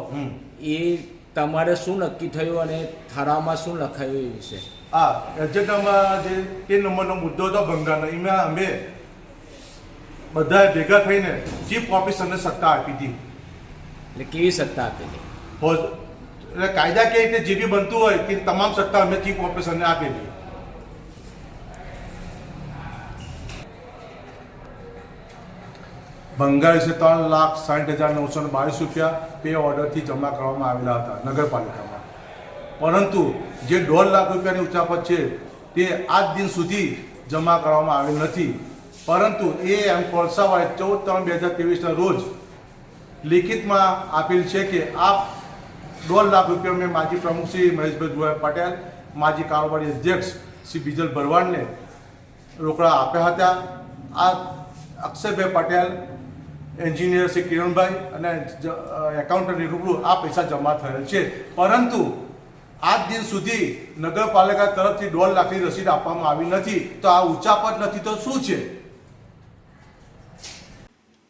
S10: એ તમારે શું નક્કી થયું અને ઠરાવમાં શું લખાયું એ વિશે?
S9: એજન્ડામાં જે 3 નંબરનો મુદ્દો હતો ભંગારનો, એમાં અમે બધાએ ભેગા થઈને ચીફ ઓફિસરને સત્તા આપી હતી.
S10: એટલે કેવી સત્તા આપેલી?
S9: એટલે કાયદા કે રીતે જે બી બનતું હોય તે તમામ સત્તા અમે ચીફ ઓફિસરને આપેલી. ભંગાર વિશે 3,60,922 રૂપિયા પે ઓર્ડરથી જમા કરવામાં આવેલા હતા નગરપાલિકામાં, પરંતુ જે 1.5 લાખ રૂપિયાની ઉચાપત છે તે આજ દિન સુધી જમા કરવામાં આવેલ નથી. પરંતુ AM કોલસાવાએ 14/3/2023ના રોજ લેખિતમાં આપેલ છે કે આ 1.5 લાખ રૂપિયા મેં માજી પ્રમુખ શ્રી મહેશભાઈ ધુડાભાઈ પટેલ, માજી કારોબારી અધ્યક્ષ શ્રી બીજલ ભરવાડને રોકડા આપ્યા હતા. આ અક્ષરભાઈ પટેલ, એન્જિનિયર શ્રી કિરણભાઈ અને એકાઉન્ટન્ટની રૂબરૂ આ પૈસા જમા થયેલ છે, પરંતુ આજ દિન સુધી નગરપાલિકા તરફથી 1.5 લાખની રસીદ આપવામાં આવી નથી. તો આ ઉચાપત નથી તો શું છે?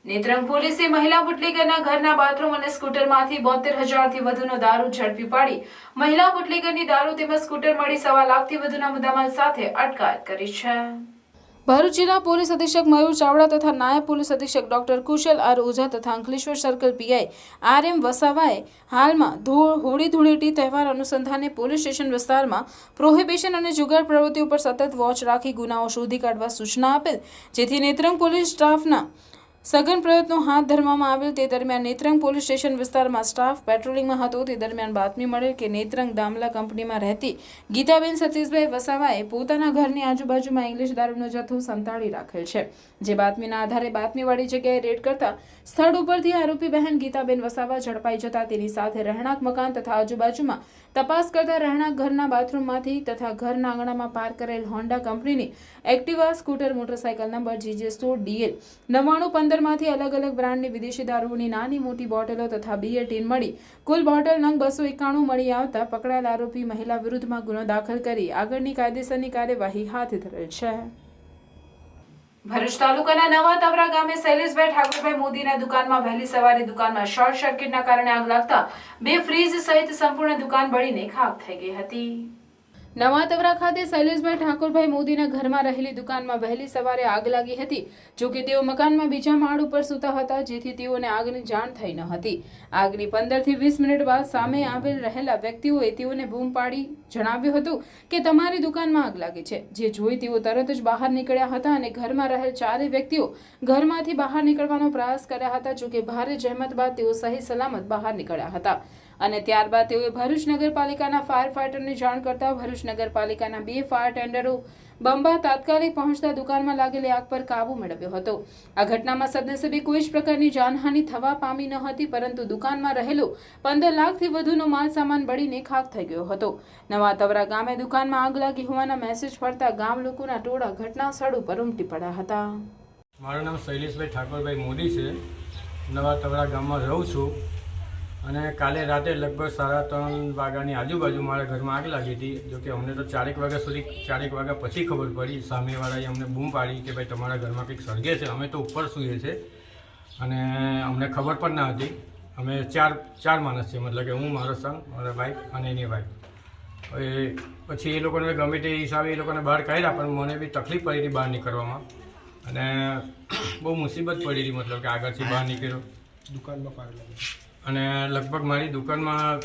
S1: નેત્રંગ પોલીસે મહિલા બુટલેગરના ઘરના બાથરૂમ અને સ્કૂટરમાંથી 72,000થી વધુનો દારૂ ઝડપી પાડી મહિલા બુટલેગરની દારૂ તેમજ સ્કૂટર મળી 1.25 લાખથી વધુના મુદ્દામાલ સાથે અટકાયત કરી છે. ભરૂચ જિલ્લા પોલીસ અધિક્ષક મયુર ચાવડા તથા નાયબ પોલીસ અધિક્ષક ડોક્ટર કુશલ આર ઓઝા તથા અંકલેશ્વર સર્કલ PI RM વસાવાએ હાલમાં હોળી ધૂળેટી તહેવાર અનુસંધાને પોલીસ સ્ટેશન વિસ્તારમાં પ્રોહિબિશન અને જુગાર પ્રવૃત્તિ ઉપર સતત વોચ રાખી ગુનાઓ શોધી કાઢવા સૂચના આપેલ, જેથી નેત્રંગ પોલીસ સ્ટાફના સઘન પ્રયત્નો હાથ ધરવામાં આવેલ. તે દરમિયાન નેત્રંગ પોલીસ સ્ટેશન વિસ્તારમાં સ્ટાફ પેટ્રોલિંગમાં હતો. તે દરમિયાન બાતમી મળેલ કે નેત્રંગ દામલા કંપનીમાં રહેતી ગીતાબેન સતીશભાઈ વસાવાએ પોતાના ઘરની આજુબાજુમાં ઇંગ્લિશ દારૂનો જથ્થો સંતાડી રાખેલ છે. જે બાતમીના આધારે બાતમીવાળી જગ્યાએ રેડ કરતા સ્થળ ઉપરથી આરોપી બહેન ગીતાબેન વસાવા ઝડપાઈ જતા તેની સાથે રહેણાંક મકાન તથા આજુબાજુમાં તપાસ કરતા રહેણાંક ઘરના બાથરૂમમાંથી તથા ઘરના આંગણામાં પાર્ક કરેલ હોન્ડા કંપનીની Activa, scooter, motorcycle number GJ16DL 9915માંથી અલગ અલગ બ્રાન્ડની વિદેશી દારૂની નાની મોટી બોટલો તથા બિયર ટીન મળી કુલ બોટલ નંગ 291 મળી આવતા પકડાયેલ આરોપી મહિલા વિરુદ્ધમાં ગુનો દાખલ કરી આગળની કાયદેસરની કાર્યવાહી હાથ ધરેલ છે. ભરૂચ તાલુકાના નવા તવરા ગામે શૈલેષભાઈ ઠાકોરભાઈ મોદીના દુકાનમાં વહેલી સવારે દુકાનમાં શોર્ટ સર્કિટના કારણે આગ લાગતા 2 ફ્રીજ સહિત સંપૂર્ણ દુકાન બળીને ખાખ થઈ ગઈ હતી. નવા તવરા ખાતે શૈલેષભાઈ ઠાકોરભાઈ મોદીના ઘરમાં રહેલી દુકાનમાં વહેલી સવારે આગ લાગી હતી. જોકે તેઓ મકાનમાં બીજા માળ ઉપર સૂતા હતા, જેથી તેઓને આગની જાણ થઈ ન હતી. આગની 15 થી 20 મિનિટ બાદ સામે આવેલ રહેલા વ્યક્તિઓએ તેઓને બૂમ પાડી જણાવ્યું હતું કે તમારી દુકાનમાં આગ લાગી છે. જે જોઈ તેઓ તરત જ બહાર નીકળ્યા હતા અને ઘરમાં રહેલ 4 વ્યક્તિઓ ઘરમાંથી બહાર નીકળવાનો પ્રયાસ કર્યા હતા. જોકે ભારે જહેમત બાદ તેઓ સહી સલામત બહાર નીકળ્યા હતા અને ત્યારબાદ તેઓએ ભરૂચ નગરપાલિકાના ફાયર ફાઇટરને જાણ કરતા ભરૂચ નગરપાલિકાના 2 ફાયર ટેન્ડરો બંબા તાત્કાલિક પહોંચતા દુકાનમાં લાગેલી આગ પર કાબુ મેળવ્યો હતો. આ ઘટનામાં સદનસીબે કોઈ જ પ્રકારની જાનહાનિ થવા પામી ન હતી, પરંતુ દુકાનમાં રહેલો 15 લાખથી વધુનો માલ સામાન બળીને ખાખ થઈ ગયો હતો. નવા તવરા ગામે દુકાનમાં આગ લાગી હોવાના મેસેજ પડતા ગામ લોકોના ટોળા ઘટના સ્થળ ઉપર ઉમટી પડ્યા હતા.
S11: મારું નામ શૈલેષભાઈ ઠાકોરભાઈ મોદી છે. નવા તવરા ગામમાં રહું છું અને કાલે રાતે લગભગ 3:30 વાગ્યાની આજુબાજુ મારા ઘરમાં આગ લાગી હતી. જોકે અમને તો 4 વાગ્યા સુધી 4 વાગ્યા પછી ખબર પડી. સામેવાળાએ અમને બૂમ પાડી કે ભાઈ તમારા ઘરમાં કંઈક સળગે છે. અમે તો ઉપર સૂઈએ છીએ અને અમને ખબર પણ ના હતી. અમે ચાર માણસ છીએ, મતલબ કે હું, મારો સન, મારા વાઈફ અને એની વાઈફ. હવે પછી એ લોકોને ગમે તે હિસાબે એ લોકોને બહાર કાઢ્યા, પણ મને બી તકલીફ પડી હતી બહાર નીકળવામાં અને બહુ મુસીબત પડી હતી. મતલબ કે આગળથી બહાર નીકળ્યો, દુકાનમાં ફાયર લાગી અને લગભગ મારી દુકાનમાં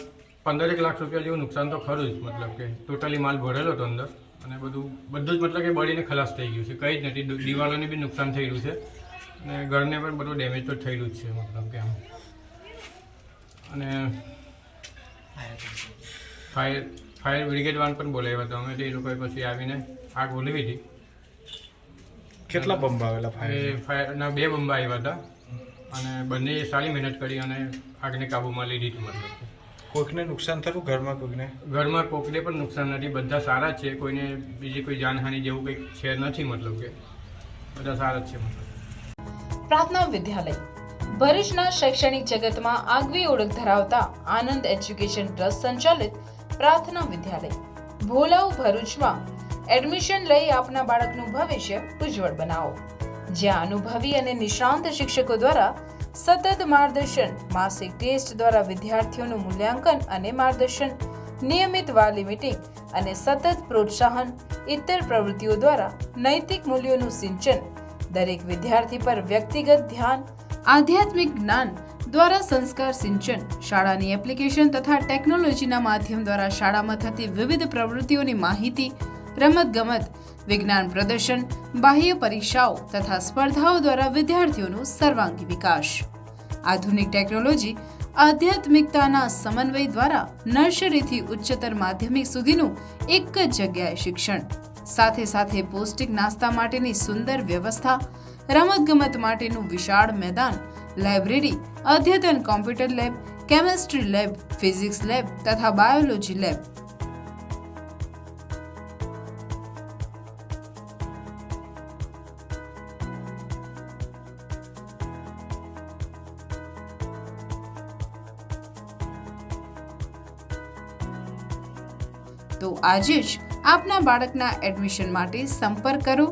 S11: 15 લાખ રૂપિયા જેવું નુકસાન તો ખરું જ. મતલબ કે ટોટલી માલ ભરેલો હતો અંદર અને બધું જ મતલબ કે બળીને ખલાસ થઈ ગયું છે. કંઈ જ નથી. દિવાલોને બી નુકસાન થઈ રહ્યું છે અને ઘરને પણ બધું ડેમેજ તો થયેલું જ છે. મતલબ કે આમ અને ફાયર બ્રિગેડ વાન પણ બોલાવ્યા હતા અમે. એ લોકોએ પછી આવીને આગ ઓલવી હતી.
S9: કેટલા બંબ આવેલા
S11: ફાયરના 2 બંબા આવ્યા હતા અને બંને સારી મહેનત કરી અને આગને કાબૂમાં લીધી હતી. મતલબ
S9: કોઈકને નુકસાન થયું?
S11: ઘરમાં કોઈકને પણ નુકસાન નથી. બધા સારા છે. કોઈને બીજી કોઈ જાનહાનિ જેવું કંઈક છે નથી. મતલબ કે બધા સારા જ છે. મતલબ
S1: પ્રાર્થના વિદ્યાલય ભરૂચના શૈક્ષણિક જગતમાં આગવી ઓળખ ધરાવતા આનંદ એજ્યુકેશન ટ્રસ્ટ સંચાલિત પ્રાર્થના વિદ્યાલય ભોલાવ ભરૂચમાં એડમિશન લઈ આપના બાળકનું ભવિષ્ય ઉજ્જવળ બનાવો. જ્યાં અનુભવી અને નિષ્ણાંત શિક્ષકો દ્વારા સતત માર્ગદર્શન, માસિક ટેસ્ટ દ્વારા વિદ્યાર્થીઓનું મૂલ્યાંકન અને માર્ગદર્શન, નિયમિત વાલી મીટિંગ અને સતત પ્રોત્સાહન, ઇતર પ્રવૃત્તિઓ દ્વારા નૈતિક મૂલ્યોનું સિંચન, દરેક વિદ્યાર્થી પર વ્યક્તિગત ધ્યાન, આધ્યાત્મિક જ્ઞાન દ્વારા સંસ્કાર સિંચન, શાળાની એપ્લિકેશન તથા ટેકનોલોજીના માધ્યમ દ્વારા શાળામાં થતી વિવિધ પ્રવૃત્તિઓની માહિતી, રમતગમત, વિજ્ઞાન પ્રદર્શન, બાહ્ય પરીક્ષાઓ તથા સ્પર્ધાઓ દ્વારા વિદ્યાર્થીઓનો સર્વાંગી વિકાસ. આધુનિક ટેકનોલોજી, આધ્યાત્મિકતાના સમન્વય દ્વારા નર્સરીથી ઉચ્ચતર માધ્યમિક સુધીનું એક જ જગ્યાએ શિક્ષણ. સાથે સાથે પૌષ્ટિક નાસ્તા માટેની સુંદર વ્યવસ્થા, રમતગમત માટેનું વિશાળ મેદાન, લાઇબ્રેરી, અદ્યતન computer lab, chemistry lab, physics lab તથા બાયોલોજી લેબ. તો આજે જ આપના બાળકના એડમિશન માટે સંપર્ક કરો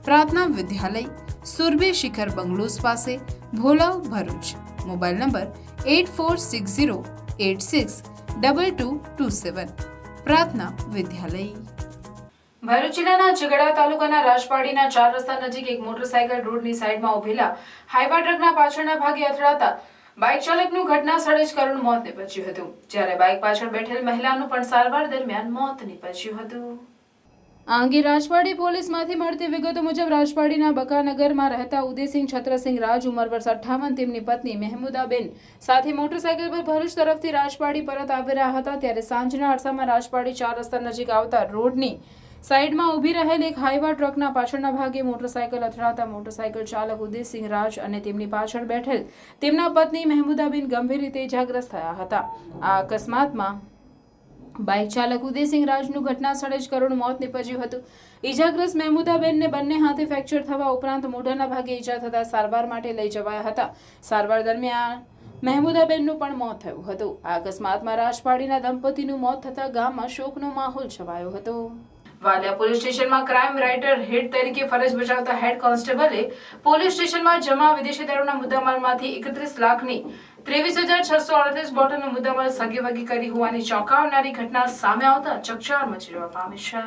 S1: પ્રાર્થના વિદ્યાલય, સુરભી શિખર બંગલોઝ પાસે, ભોલાવ, ભરૂચ. Mobile number 8460862227. પ્રાર્થના વિદ્યાલય. ભરૂચ જિલ્લાના ઝઘડા તાલુકાના રાજપાડીના 4 રસ્તા નજીક એક મોટરસાયકલ રોડની સાઈડમાં ઉભેલા હાઈવા ટ્રકના પાછળના ભાગે અથડાતા બાઇક ચાલકનું ઘટના સ્થળે જ કરુણ મોત નીપજ્યું હતું, જ્યારે બાઇક પાછળ બેઠેલ મહિલાનું પણ સારવાર દરમિયાન મોત નીપજ્યું હતું. આ અંગે રાજપાડી પોલીસમાંથી મળતી વિગતો મુજબ રાજપાડીના બકાનગરમાં રહેતા ઉદયસિંહ છત્રસિંહ રાજ, ઉંમર વર્ષ 58, તેમની પત્ની મહેમુદાબેન સાથે મોટરસાયકલ પર ભરૂચ તરફથી રાજપાડી પરત આવી રહ્યા હતા, ત્યારે સાંજના અરસામાં રાજપાડી 4 રસ્તા નજીક આવતા રોડની સાઈડમાં ઊભી રહેલ એક હાઈવા ટ્રકના પાછળના ભાગે મોટરસાયકલ અથડાતા મોટરસાયકલ ચાલક ઉદયસિંહ રાજ અને તેમની પાછળ બેઠેલ તેમના પત્ની મહેમુદાબેન ગંભીર રીતે ઇજાગ્રસ્ત થયા હતા. આ અકસ્માતમાં બાઇક ચાલક ઉદયસિંહ રાજનું ઘટના સ્થળે જ કરુણ મોત નીપજ્યું હતું. ઇજાગ્રસ્ત મહેમુદાબેનને બંને હાથે ફ્રેક્ચર થવા ઉપરાંત મોઢાના ભાગે ઇજા થતા સારવાર માટે લઈ જવાયા હતા. સારવાર દરમિયાન મહેમુદાબેનનું પણ મોત થયું હતું. આ અકસ્માતમાં રાજપાડીના દંપતીનું મોત થતા ગામમાં શોકનો માહોલ છવાયો હતો. વાલિયા પોલીસ સ્ટેશનમાં ક્રાઇમ રાઇટર હેડ તરીકે ફરજ બજાવતા હેડ કોન્સ્ટેબલે પોલીસ સ્ટેશનમાં જમા વિદેશી દારૂના મુદ્દામાલમાંથી 31 લાખની 23,638 બોટલનો મુદ્દામાલ સગેવગે કરી હોવાની ચોંકાવનારી ઘટના સામે આવતા ચકચાર મચી જવા પામી છે.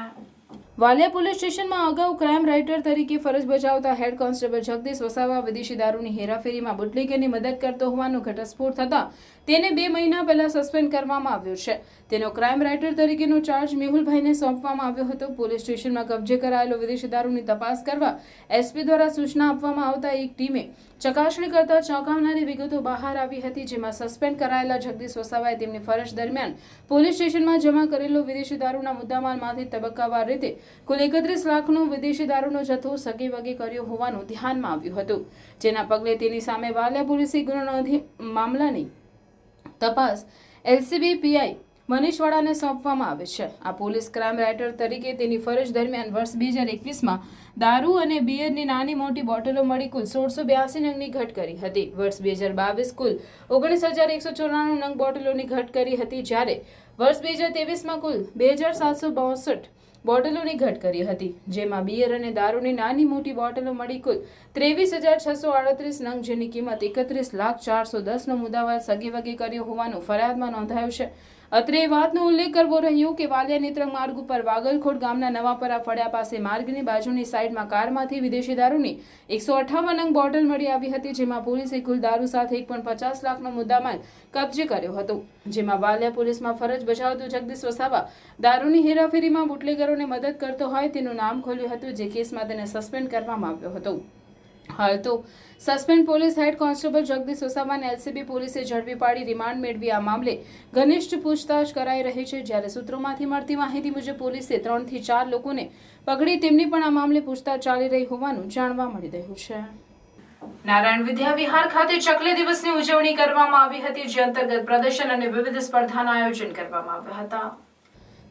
S1: વાલિયા પોલીસ સ્ટેશનમાં અગાઉ ક્રાઇમ રાઇટર તરીકે ફરજ બજાવતા હેડ કોન્સ્ટેબલ જગદીશ વસાવા વિદેશી દારૂની હેરાફેરીમાં બુટલેગરની મદદ કરતો હોવાનો ઘટસ્ફોટ થતા તેને 2 મહિના પહેલા સસ્પેન્ડ કરવામાં આવ્યો છે. તેનો ક્રાઇમ રાઇટર તરીકેનો ચાર્જ મેહુલભાઈને સોંપવામાં આવ્યો હતો. પોલીસ સ્ટેશનમાં કબજે કરાયેલો વિદેશી દારૂની તપાસ કરવા એસપી દ્વારા સૂચના આપવામાં આવતા એક ટીમે ચકાસણી કરતા ચોંકાવનારી વિગતો બહાર આવી હતી, જેમાં સસ્પેન્ડ કરાયેલા જગદીશ વસાવાએ તેમની ફરજ દરમિયાન પોલીસ સ્ટેશનમાં જમા કરેલો વિદેશી દારૂના મુદ્દામાલમાંથી તબક્કાવાર રીતે કુલ 31 લાખનો વિદેશી દારૂનો જથ્થો સગેવગે કર્યો હોવાનું ધ્યાનમાં આવ્યું હતું, જેના પગલે તેની સામે વાલિયા પોલીસે ગુનો નોંધી મામલાની તપાસ એલસીબી પીઆઈ મનીષવાડાને સોંપવામાં આવે છે. આ પોલીસ ક્રાઇમ રાઇટર તરીકે તેની ફરજ દરમિયાન વર્ષ 2021માં દારૂ અને બિયરની નાની મોટી બોટલો મળી કુલ 1682 નંગની ઘટ કરી હતી. વર્ષ 2022 કુલ 19,194 નંગ બોટલોની ઘટ કરી હતી, જ્યારે વર્ષ 2023માં કુલ 2,762 બોટલોની ઘટ કરી હતી, જેમાં બિયર અને દારૂની નાની મોટી બોટલો મળી કુલ 23,638 નંગ, જેની કિંમત 31,04,10 નો મુદ્દામાલ સગેવગે કર્યો હોવાનું ફરિયાદમાં નોંધાયું છે. અત્રે એ વાતનો ઉલ્લેખ કરવો રહ્યો કે વાલિયા નેત્રંગ માર્ગ ઉપર વાગલખોડ ગામના નવાપરા ફળિયા પાસે માર્ગની બાજુની સાઈડમાં કારમાંથી વિદેશી દારૂની 158 નંગ બોટલ મળી આવી હતી, જેમાં પોલીસે કુલ દારૂ સાથે 1.50 લાખનો મુદ્દામાલ કબજે કર્યો હતો. જેમાં વાલિયા પોલીસમાં ફરજ બજાવતો જગદીશ વસાવા દારૂની હેરાફેરીમાં બુટલેગરોને મદદ કરતો હોય તેનું નામ ખોલ્યું હતું, જે કેસમાં તેને સસ્પેન્ડ કરવામાં આવ્યો હતો. હાલ તો suspend police head constable Jagdish વસાવાને એલસીબી પોલીસે ઝડપી પાડી રિમાન્ડ મેળવી આ મામલે ઘનિષ્ઠ પૂછતાછ કરાઈ રહી છે, જ્યારે સૂત્રોમાંથી મળતી માહિતી મુજબ પોલીસે 3 થી 4 લોકોને પકડી તેમની પણ આ મામલે પૂછતાછ ચાલી રહી હોવાનું જાણવા મળી રહ્યું છે. નારાયણ વિદ્યા વિહાર ખાતે ચકલી દિવસની ઉજવણી કરવામાં આવી હતી, જે અંતર્ગત પ્રદર્શન અને વિવિધ સ્પર્ધાના આયોજન કરવામાં આવ્યા હતા.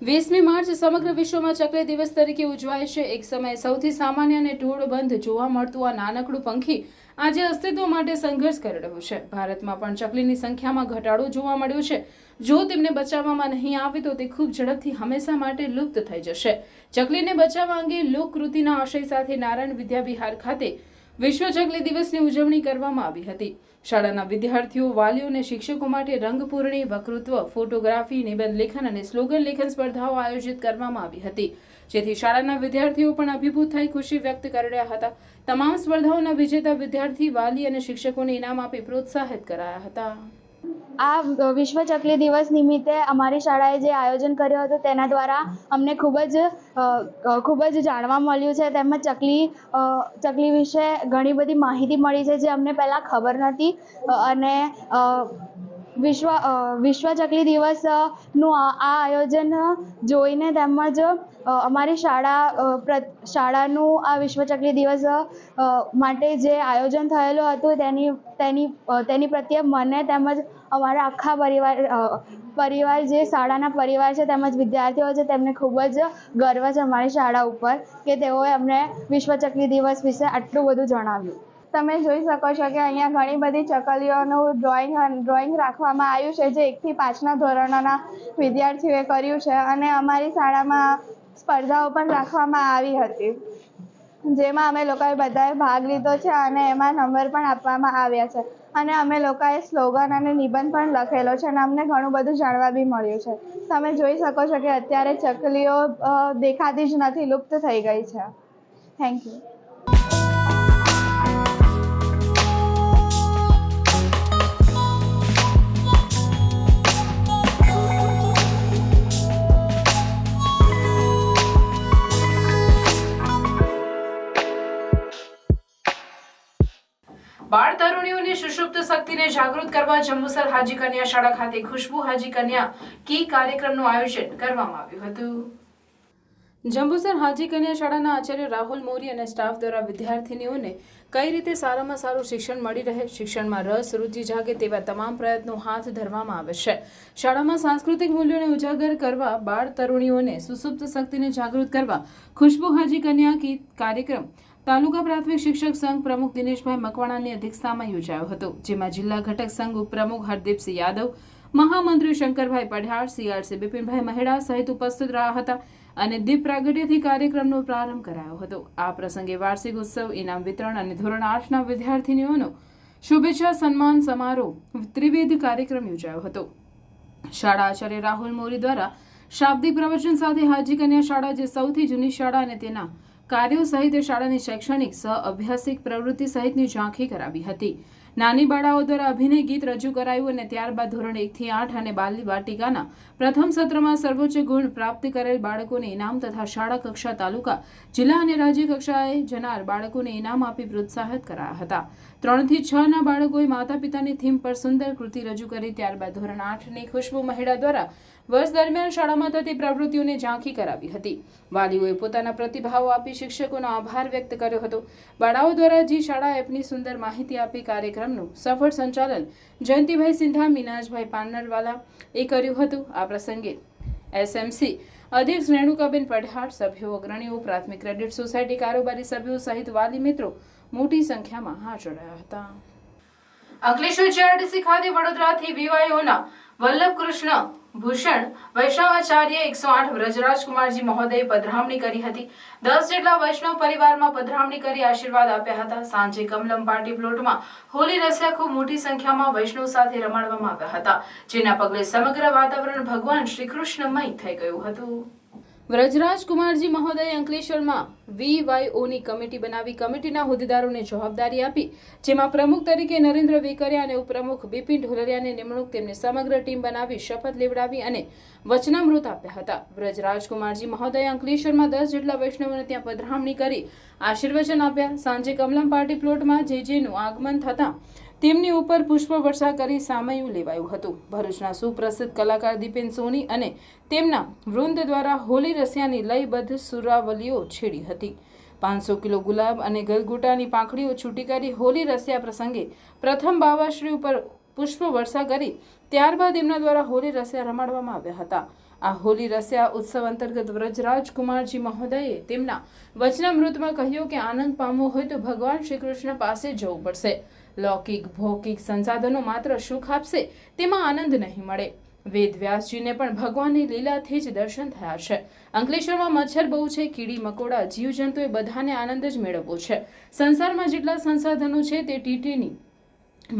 S1: 20મી માર્ચ સમગ્ર વિશ્વમાં ચકલી દિવસ તરીકે ઉજવાય છે. એક સમયે સૌથી સામાન્ય અને ઢોળબંધ જોવા મળતું આ નાનકડું પંખી આજે અસ્તિત્વ માટે સંઘર્ષ કરી રહ્યું છે. ભારતમાં પણ ચકલીની સંખ્યામાં ઘટાડો જોવા મળ્યો છે. જો તેમને બચાવવામાં નહીં આવે તો તે ખૂબ ઝડપથી હંમેશા માટે લુપ્ત થઈ જશે. ચકલીને બચાવવા અંગે લોકકૃતિના આશય સાથે નારાયણ વિદ્યા વિહાર ખાતે વિશ્વ ચકલી દિવસની ઉજવણી કરવામાં આવી હતી. શાળાના વિદ્યાર્થીઓ, વાલીઓ અને શિક્ષકો માટે રંગપૂર્ણી, વક્તૃત્વ, ફોટોગ્રાફી, નિબંધ લેખન અને સ્લોગન લેખન સ્પર્ધાઓ આયોજિત કરવામાં આવી હતી, જેથી શાળાના વિદ્યાર્થીઓ પણ અભિભૂત થઈ ખુશી વ્યક્ત કરી રહ્યા હતા. તમામ સ્પર્ધાઓના વિજેતા વિદ્યાર્થી, વાલી અને શિક્ષકોને ઇનામ આપી પ્રોત્સાહિત કરાયા હતા.
S12: આ વિશ્વ ચકલી દિવસ નિમિત્તે અમારી શાળાએ જે આયોજન કર્યું હતું તેના દ્વારા અમને ખૂબ જ જાણવા મળ્યું છે. તેમજ ચકલી વિશે ઘણી બધી માહિતી મળી છે, જે અમને પહેલાં ખબર નહોતી. અને વિશ્વ ચકલી દિવસનું આ આયોજન જોઈને તેમજ અમારી શાળાનું આ વિશ્વ ચકલી દિવસ માટે જે આયોજન થયેલું હતું તેની પ્રત્યે મને તેમજ અમારા આખા પરિવાર જે શાળાના પરિવાર છે તેમજ વિદ્યાર્થીઓ છે તેમને ખૂબ જ ગર્વ છે અમારી શાળા ઉપર કે તેઓએ અમને વિશ્વ ચકલી દિવસ વિશે આટલું બધું જણાવ્યું. તમે જોઈ શકો છો કે અહીંયા ઘણી બધી ચકલીઓનું ડ્રોઈંગ રાખવામાં આવ્યું છે, જે 1 થી 5ના ધોરણોના વિદ્યાર્થીઓએ કર્યું છે. અને અમારી શાળામાં સ્પર્ધાઓ પણ રાખવામાં આવી હતી, જેમાં અમે લોકોએ બધાએ ભાગ લીધો છે અને એમાં નંબર પણ આપવામાં આવ્યા છે. અને અમે લોકોએ સ્લોગન અને નિબંધ પણ લખેલો છે અને અમને ઘણું બધું જાણવા બી મળ્યું છે. તમે જોઈ શકો છો કે અત્યારે ચકલીઓ દેખાતી જ નથી, લુપ્ત થઈ ગઈ છે. Thank you.
S1: બાળ તરુણીઓની સુષુપ્ત શક્તિને જાગૃત કરવા જંબુસર હાજી કન્યા શાળા ખાતે ખુશ્બુ હાજી કન્યા કી કાર્યક્રમનું આયોજન કરવામાં આવ્યું હતું. જંબુસર હાજી કન્યા શાળાના આચાર્ય રાહુલ મોરી અને સ્ટાફ દ્વારા વિદ્યાર્થીનીઓને કઈ રીતે સારામાં સારું શિક્ષણ મળી રહે, શિક્ષણમાં રસ રુચિ જાગે તેવા તમામ પ્રયત્નો હાથ ધરવામાં આવે છે. શાળામાં સાંસ્કૃતિક મૂલ્યોને ઉજાગર કરવા, બાળ તરુણીઓને સુસુપ્ત શક્તિને જાગૃત કરવા ખુશ્બુ હાજી કન્યા કી કાર્યક્રમ તાલુકા પ્રાથમિક શિક્ષક સંઘ પ્રમુખ દિનેશભાઈ મકવાણાની અધ્યક્ષતામાં યોજાયો હતો, જેમાં જિલ્લા ઘટક સંઘ ઉપપ્રમુખ હરદીપસિંહ યાદવ, મહામંત્રી શંકરભાઈ પઢિયાર, સીઆરસી બિપિનભાઈ મહેડા સહિત ઉપસ્થિત રહ્યા હતા. અને દીપ પ્રાગટ્યથી કાર્યક્રમનો પ્રારંભ કરાયો હતો. આ પ્રસંગે વાર્ષિક ઉત્સવ, ઇનામ વિતરણ અને ધોરણ 8ના વિદ્યાર્થીનીઓનો શુભેચ્છા સન્માન સમારોહ ત્રિવેદ કાર્યક્રમ યોજાયો હતો. શાળા આચાર્ય રાહુલ મોરી દ્વારા શાબ્દિક પ્રવચન સાથે હાજી કન્યા શાળા, જે સૌથી જૂની શાળા અને તેના કાર્યો સહિત શાળાની શૈક્ષણિક સહ અભ્યાસિક પ્રવૃત્તિ સહિતની ઝાંખી કરાવી હતી. નાની બાળાઓ દ્વારા અભિનય ગીત રજૂ કરાયું અને ત્યારબાદ ધોરણ 1 થી 8 અને બાલ વાટિકાના પ્રથમ સત્રમાં સર્વોચ્ચ ગુણ પ્રાપ્ત કરેલ બાળકોને ઇનામ તથા શાળા કક્ષા, તાલુકા, જિલ્લા અને રાજ્ય કક્ષાએ જનાર બાળકોને ઇનામ આપી પ્રોત્સાહિત કરાયા હતા. 3 થી 6ના બાળકોએ માતા પિતાની થીમ પર સુંદર કૃતિ રજૂ કરી. ત્યારબાદ ધોરણ 8ની ખુશ્બુ મહિડા દ્વારા વર્ષ દરમિયાન શાળામાં થતી પ્રવૃત્તિઓને ઝાંખી કરાવી હતી. વાલીઓએ પોતાના પ્રતિભાવો આપી શિક્ષકોનો આભાર વ્યક્ત કર્યો હતો. બાળાઓ દ્વારા જી શાળા એપની સુંદર માહિતી આપી કાર્યક્રમનું સફળ સંચાલન જયંતિભાઈ સિંધા, મીનાજભાઈ પાનરવાલા એ કર્યું હતું. આ પ્રસંગે એસએમસી અધ્યક્ષ રેણુકાબેન પઢાર, સભ્યો, અગ્રણીઓ, પ્રાથમિક ક્રેડિટ સોસાયટી કારોબારી સભ્યો સહિત વાલી મિત્રો મોટી સંખ્યામાં હાજર રહ્યા હતા. અંકલેશ્વર જીઆરડીસી ખાતે વડોદરાથી વીવાયઓના વલ્લભ કૃષ્ણ ભૂષણ વૈષ્ણવાચાર્ય 108 વ્રજરાજકુમારજી મહોદયે પધરામણી કરી હતી. 10 જેટલા વૈષ્ણવ પરિવારમાં પધરામણી કરી આશીર્વાદ આપ્યા હતા. સાંજે કમલમ પાર્ટી પ્લોટમાં હોલી રસ્યા ખૂબ મોટી સંખ્યામાં વૈષ્ણવ સાથે રમાડવામાં આવ્યા હતા, જેના પગલે સમગ્ર વાતાવરણ ભગવાન શ્રી કૃષ્ણમય થઈ ગયું હતું. વ્રજરાજકુમારજી મહોદયે અંકલેશ્વરમાં વીવાયઓની કમિટી બનાવી કમિટીના હોદ્દેદારોને જવાબદારી આપી, જેમાં પ્રમુખ તરીકે નરેન્દ્ર વેકરિયા અને ઉપપ્રમુખ બિપિન ઢોલરિયાની નિમણૂક, તેમને સમગ્ર ટીમ બનાવી શપથ લેવડાવી અને વચનામૃત આપ્યા હતા. વ્રજરાજકુમારજી મહોદયે અંકલેશ્વરમાં 10 જેટલા વૈષ્ણવોને ત્યાં પધરામણી કરી આશીર્વચન આપ્યા. સાંજે કમલમ પાર્ટી પ્લોટમાં જેનું આગમન થતાં તેમની ઉપર પુષ્પ વર્ષા કરી સામયું લેવાયું હતું. ભરૂચના સુપ્રસિદ્ધ કલાકાર દીપેન સોની અને તેમના વૃંદ દ્વારા હોલી રસિયાની લયબદ્ધ સુરાવલીઓ છેડી હતી. 500 કિલો ગુલાબ અને ગલગોટાની પાંખડીઓ છૂટી કરી હોલી રસિયા પ્રસંગે પ્રથમ બાવાશ્રી ઉપર પુષ્પ વર્ષા કરી ત્યારબાદ એમના દ્વારા હોલી રસિયા રમાડવામાં આવ્યા હતા. આ હોલી રસિયા ઉત્સવ અંતર્ગત વ્રજરાજકુમારજી મહોદયે તેમના વચનામૃતમાં કહ્યું કે આનંદ પામવો હોય તો ભગવાન શ્રી કૃષ્ણ પાસે જવું પડશે. લૌકિક ભૌતિક સંસાધનો માત્ર સુખ આપશે તેમાં આનંદ નહીં મળે. વેદ વ્યાસજીને પણ ભગવાનની લીલાથી જ દર્શન થયા છે. અંકલેશ્વરમાં મચ્છર બહુ છે, કીડી મકોડા, જીવજંતુએ બધાને આનંદ જ મેળવવો છે. સંસારમાં જેટલા સંસાધનો છે તે ટીટીની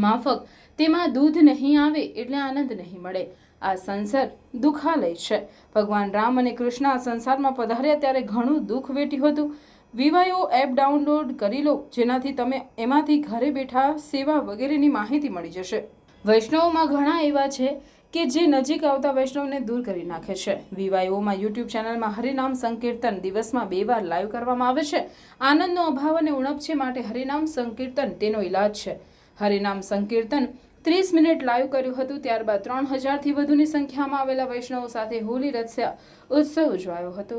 S1: માફક, તેમાં દૂધ નહીં આવે એટલે આનંદ નહીં મળે. આ સંસાર દુઃખાલય છે. ભગવાન રામ અને કૃષ્ણ આ સંસારમાં પધાર્યા ત્યારે ઘણું દુઃખ વેઠ્યું હતું. વીવાયો એપ ડાઉનલોડ કરી લો, જેનાથી તમે એમાંથી ઘરે બેઠા સેવા વગેરેની માહિતી મળી જશે. વૈષ્ણવોમાં ઘણા એવા છે કે જે નજીક આવતા વૈષ્ણવને દૂર કરી નાખે છે. વીવાયોમાં યુટ્યુબ ચેનલમાં હરિનામ સંકીર્તન દિવસમાં 2 વાર લાઈવ કરવામાં આવે છે. આનંદનો અભાવ અને ઉણપ છે, માટે હરિનામ સંકીર્તન તેનો ઈલાજ છે. હરિનામ સંકીર્તન 30 મિનિટ લાઈવ કર્યું હતું. ત્યારબાદ 3000થી વધુની સંખ્યામાં આવેલા વૈષ્ણવો સાથે હોલી રસ્યા ઉત્સવ ઉજવાયો હતો.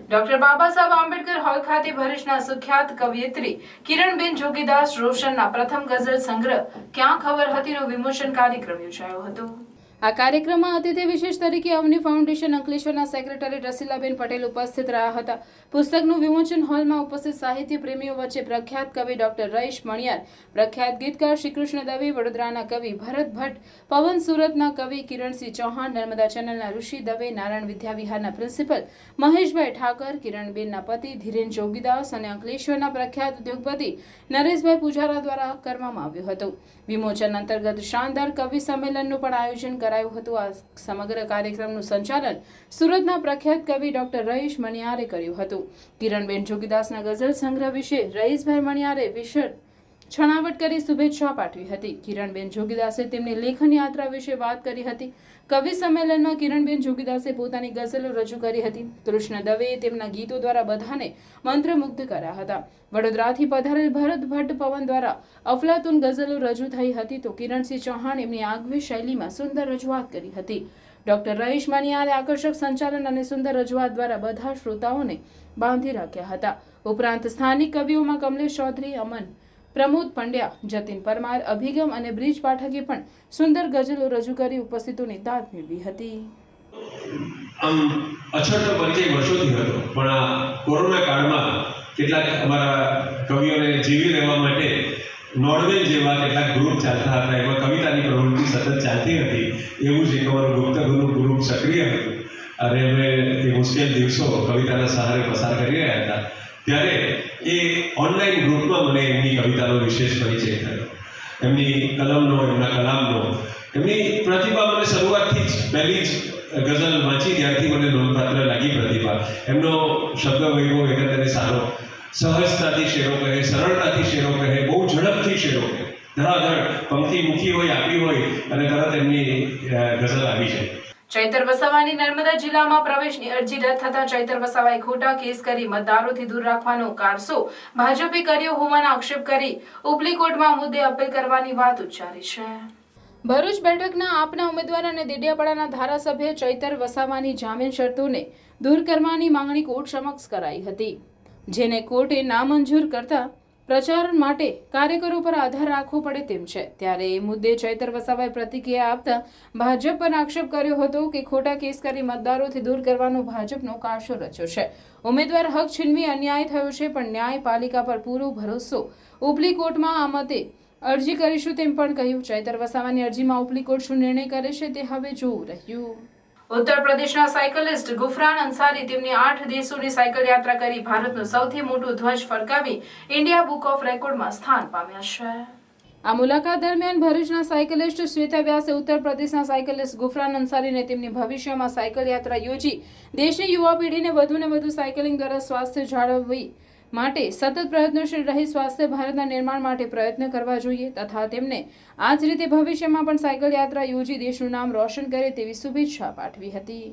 S1: ડોક્ટર બાબા સાહેબ આંબેડકર હોલ ખાતે ભરૂચના સુખ્યાત કવયિત્રી કિરણબેન જોગીદાસ રોશનના પ્રથમ ગઝલ સંગ્રહ ક્યાં ખબર હતીનો વિમોચન કાર્યક્રમ યોજાયો હતો. આ કાર્યક્રમમાં અતિથિ વિશેષ તરીકે અવની ફાઉન્ડેશન અંકલેશ્વરના સેક્રેટરી રસીલાબેન પટેલ ઉપસ્થિત રહ્યા હતા. પુસ્તકનું વિમોચન હોલમાં ઉપસ્થિત સાહિત્ય પ્રેમીઓ વચ્ચે પ્રખ્યાત કવિ ડોક્ટર રઈશ મણિયાર, પ્રખ્યાત ગીતકાર શ્રીકૃષ્ણ દવે, વડોદરાના કવિ ભરત ભટ્ટ, પવન સુરતના કવિ કિરણસિંહ ચૌહાણ, નર્મદા ચેનલના ઋષિ દવે, નારાયણ વિદ્યાવિહારના પ્રિન્સિપલ મહેશભાઈ ઠાકર, કિરણબેનના પતિ ધીરેન જોગીદાસ અને અંકલેશ્વરના પ્રખ્યાત ઉદ્યોગપતિ નરેશભાઈ પૂજારા દ્વારા કરવામાં આવ્યું હતું. વિમોચન અંતર્ગત શાનદાર કવિ સંમેલનનું પણ આયોજન કરાયું હતું. આ સમગ્ર કાર્યક્રમનું સંચાલન સુરતના પ્રખ્યાત કવિ ડોક્ટર રઈશ મણિયારે કર્યું હતું. કિરણબેન જોગીદાસના ગઝલ સંગ્રહ વિશે રઈશભાઈ મણિયારે વિશેષ છણાવટ કરી શુભેચ્છા પાઠવી હતી. કિરણબેન જોગીદાસે તેમની લેખન યાત્રા વિશે વાત કરી હતી. કવિ સંમેલનમાં કિરણબેન જોગીદાસે પોતાની ગઝલો રજૂ કરી હતી. કૃષ્ણ દવેએ તેમના ગીતો દ્વારા બધાને મંત્રમુગ્ધ કર્યા હતા. વડોદરાથી પધારેલ ભરત ભટ્ટ પવન દ્વારા અફલાતુન ગઝલો રજૂ થઈ હતી, તો કિરણસિંહ ચૌહાણ એમની આગવી શૈલીમાં સુંદર રજૂઆત કરી હતી. ડોક્ટર રઈશ મણિયારે આકર્ષક સંચાલન અને સુંદર રજૂઆત દ્વારા બધા શ્રોતાઓને બાંધી રાખ્યા હતા. ઉપરાંત સ્થાનિક કવિઓમાં કમલેશ ચૌધરી, અમન, પ્રમોદ પંડ્યા, જતીન પરમાર, અભિગમ અને બ્રિજ પાઠકે પણ સુંદર ગઝલો રજૂ કરી ઉપસ્થિતોની દાદ મેળવી હતી.
S13: આમ અછતનો પરિચય વર્ષોથી હતો, પણ આ કોરોના કાળમાં કેટલાક અમારા કવિઓને જીવી રહેવા માટે નોર્વે જેવા કેટલાક ગ્રુપ ચાલતા હતા, એમાં કવિતાની પ્રવૃત્તિ સતત ચાલતી હતી. એવું જ એક અમારું ગુપ્ત ગ્રુપ સક્રિય હતું અને અમે એ મુશ્કેલ દિવસો કવિતાના સહારે પસાર કરી રહ્યા હતા ત્યારે એ ઓનલાઈન ગ્રુપમાં મને એમની કવિતાનો વિશેષ પરિચય થયો, એમની કલમનો, એમના કલામનો, એમની પ્રતિભા મને શરૂઆતથી જ પહેલી જ ગઝલ વાંચી ત્યારથી મને નોંધપાત્ર લાગી પ્રતિભા. એમનો શબ્દ વૈભવ એકંદરે સારો, સહજતાથી શેરો કહે, સરળતાથી શેરો કહે, બહુ ઝડપથી શેરો કહે, ધડાધડ પંક્તિ મૂકી હોય, આપી હોય અને તરત એમની ગઝલ આવી છે.
S1: ચૈતર વસાવાની નર્મદા જિલ્લામાં પ્રવેશની અરજી રદ થતા ચૈતર વસાવાએ ખોટા કેસ કરી મતદારોથી દૂર રાખવાનો કારસો ભાજપે કર્યો હોવાના આક્ષેપ કરી ઉપલી કોર્ટમાં મુદ્દે અપીલ કરવાની વાત ઉચ્ચારી છે. ભરૂચ બેઠકના આપના ઉમેદવાર અને દેડિયાપાડાના ધારાસભ્ય ચૈતર વસાવાની જામીન શરતોને દૂર કરવાની માંગણી કોર્ટ સમક્ષ કરાઈ હતી, જેને કોર્ટે નામંજૂર કરતા પ્રચાર માટે કાર્યકરો પર આધાર રાખવો પડે તેમ છે. ત્યારે એ મુદ્દે ચૈતર વસાવાએ પ્રતિક્રિયા આપતા ભાજપ પર આક્ષેપ કર્યો હતો કે ખોટા કેસ કરી મતદારોથી દૂર કરવાનો ભાજપનો કારસો રચ્યો છે. ઉમેદવાર હક છીનવી અન્યાય થયો છે, પણ ન્યાયપાલિકા પર પૂરો ભરોસો. ઉપલી કોર્ટમાં આ મતે અરજી કરીશું તેમ પણ કહ્યું. ચૈતર વસાવાની અરજીમાં ઉપલી કોર્ટ શું નિર્ણય કરે છે તે હવે જોવું રહ્યું. ઉત્તર પ્રદેશના સાયકલિસ્ટ ગુફરાન અંસારી તેમની 8 દેશોની સાયકલ યાત્રા કરી ભારતનો સૌથી મોટો ધ્વજ ફરકાવી ઇન્ડિયા બુક ઓફ રેકોર્ડમાં સ્થાન પામ્યા છે. આ મુલાકાત દરમિયાન ભરૂચના સાયકલિસ્ટ શ્વેતા વ્યાસે ઉત્તર પ્રદેશના સાયકલિસ્ટ ગુફરાન અંસારીને તેમની ભવિષ્યમાં સાયકલ યાત્રા યોજી દેશની યુવા પેઢીને વધુને વધુ સાયકલિંગ દ્વારા સ્વાસ્થ્ય જાળવવી માટે સતત પ્રયત્નશીલ રહી સ્વાસ્થ્ય ભારતના નિર્માણ માટે પ્રયત્ન કરવા જોઈએ તથા તેમને આ જ રીતે ભવિષ્યમાં પણ સાયકલ યાત્રા યોજી દેશનું નામ રોશન કરે તેવી શુભેચ્છા પાઠવી હતી.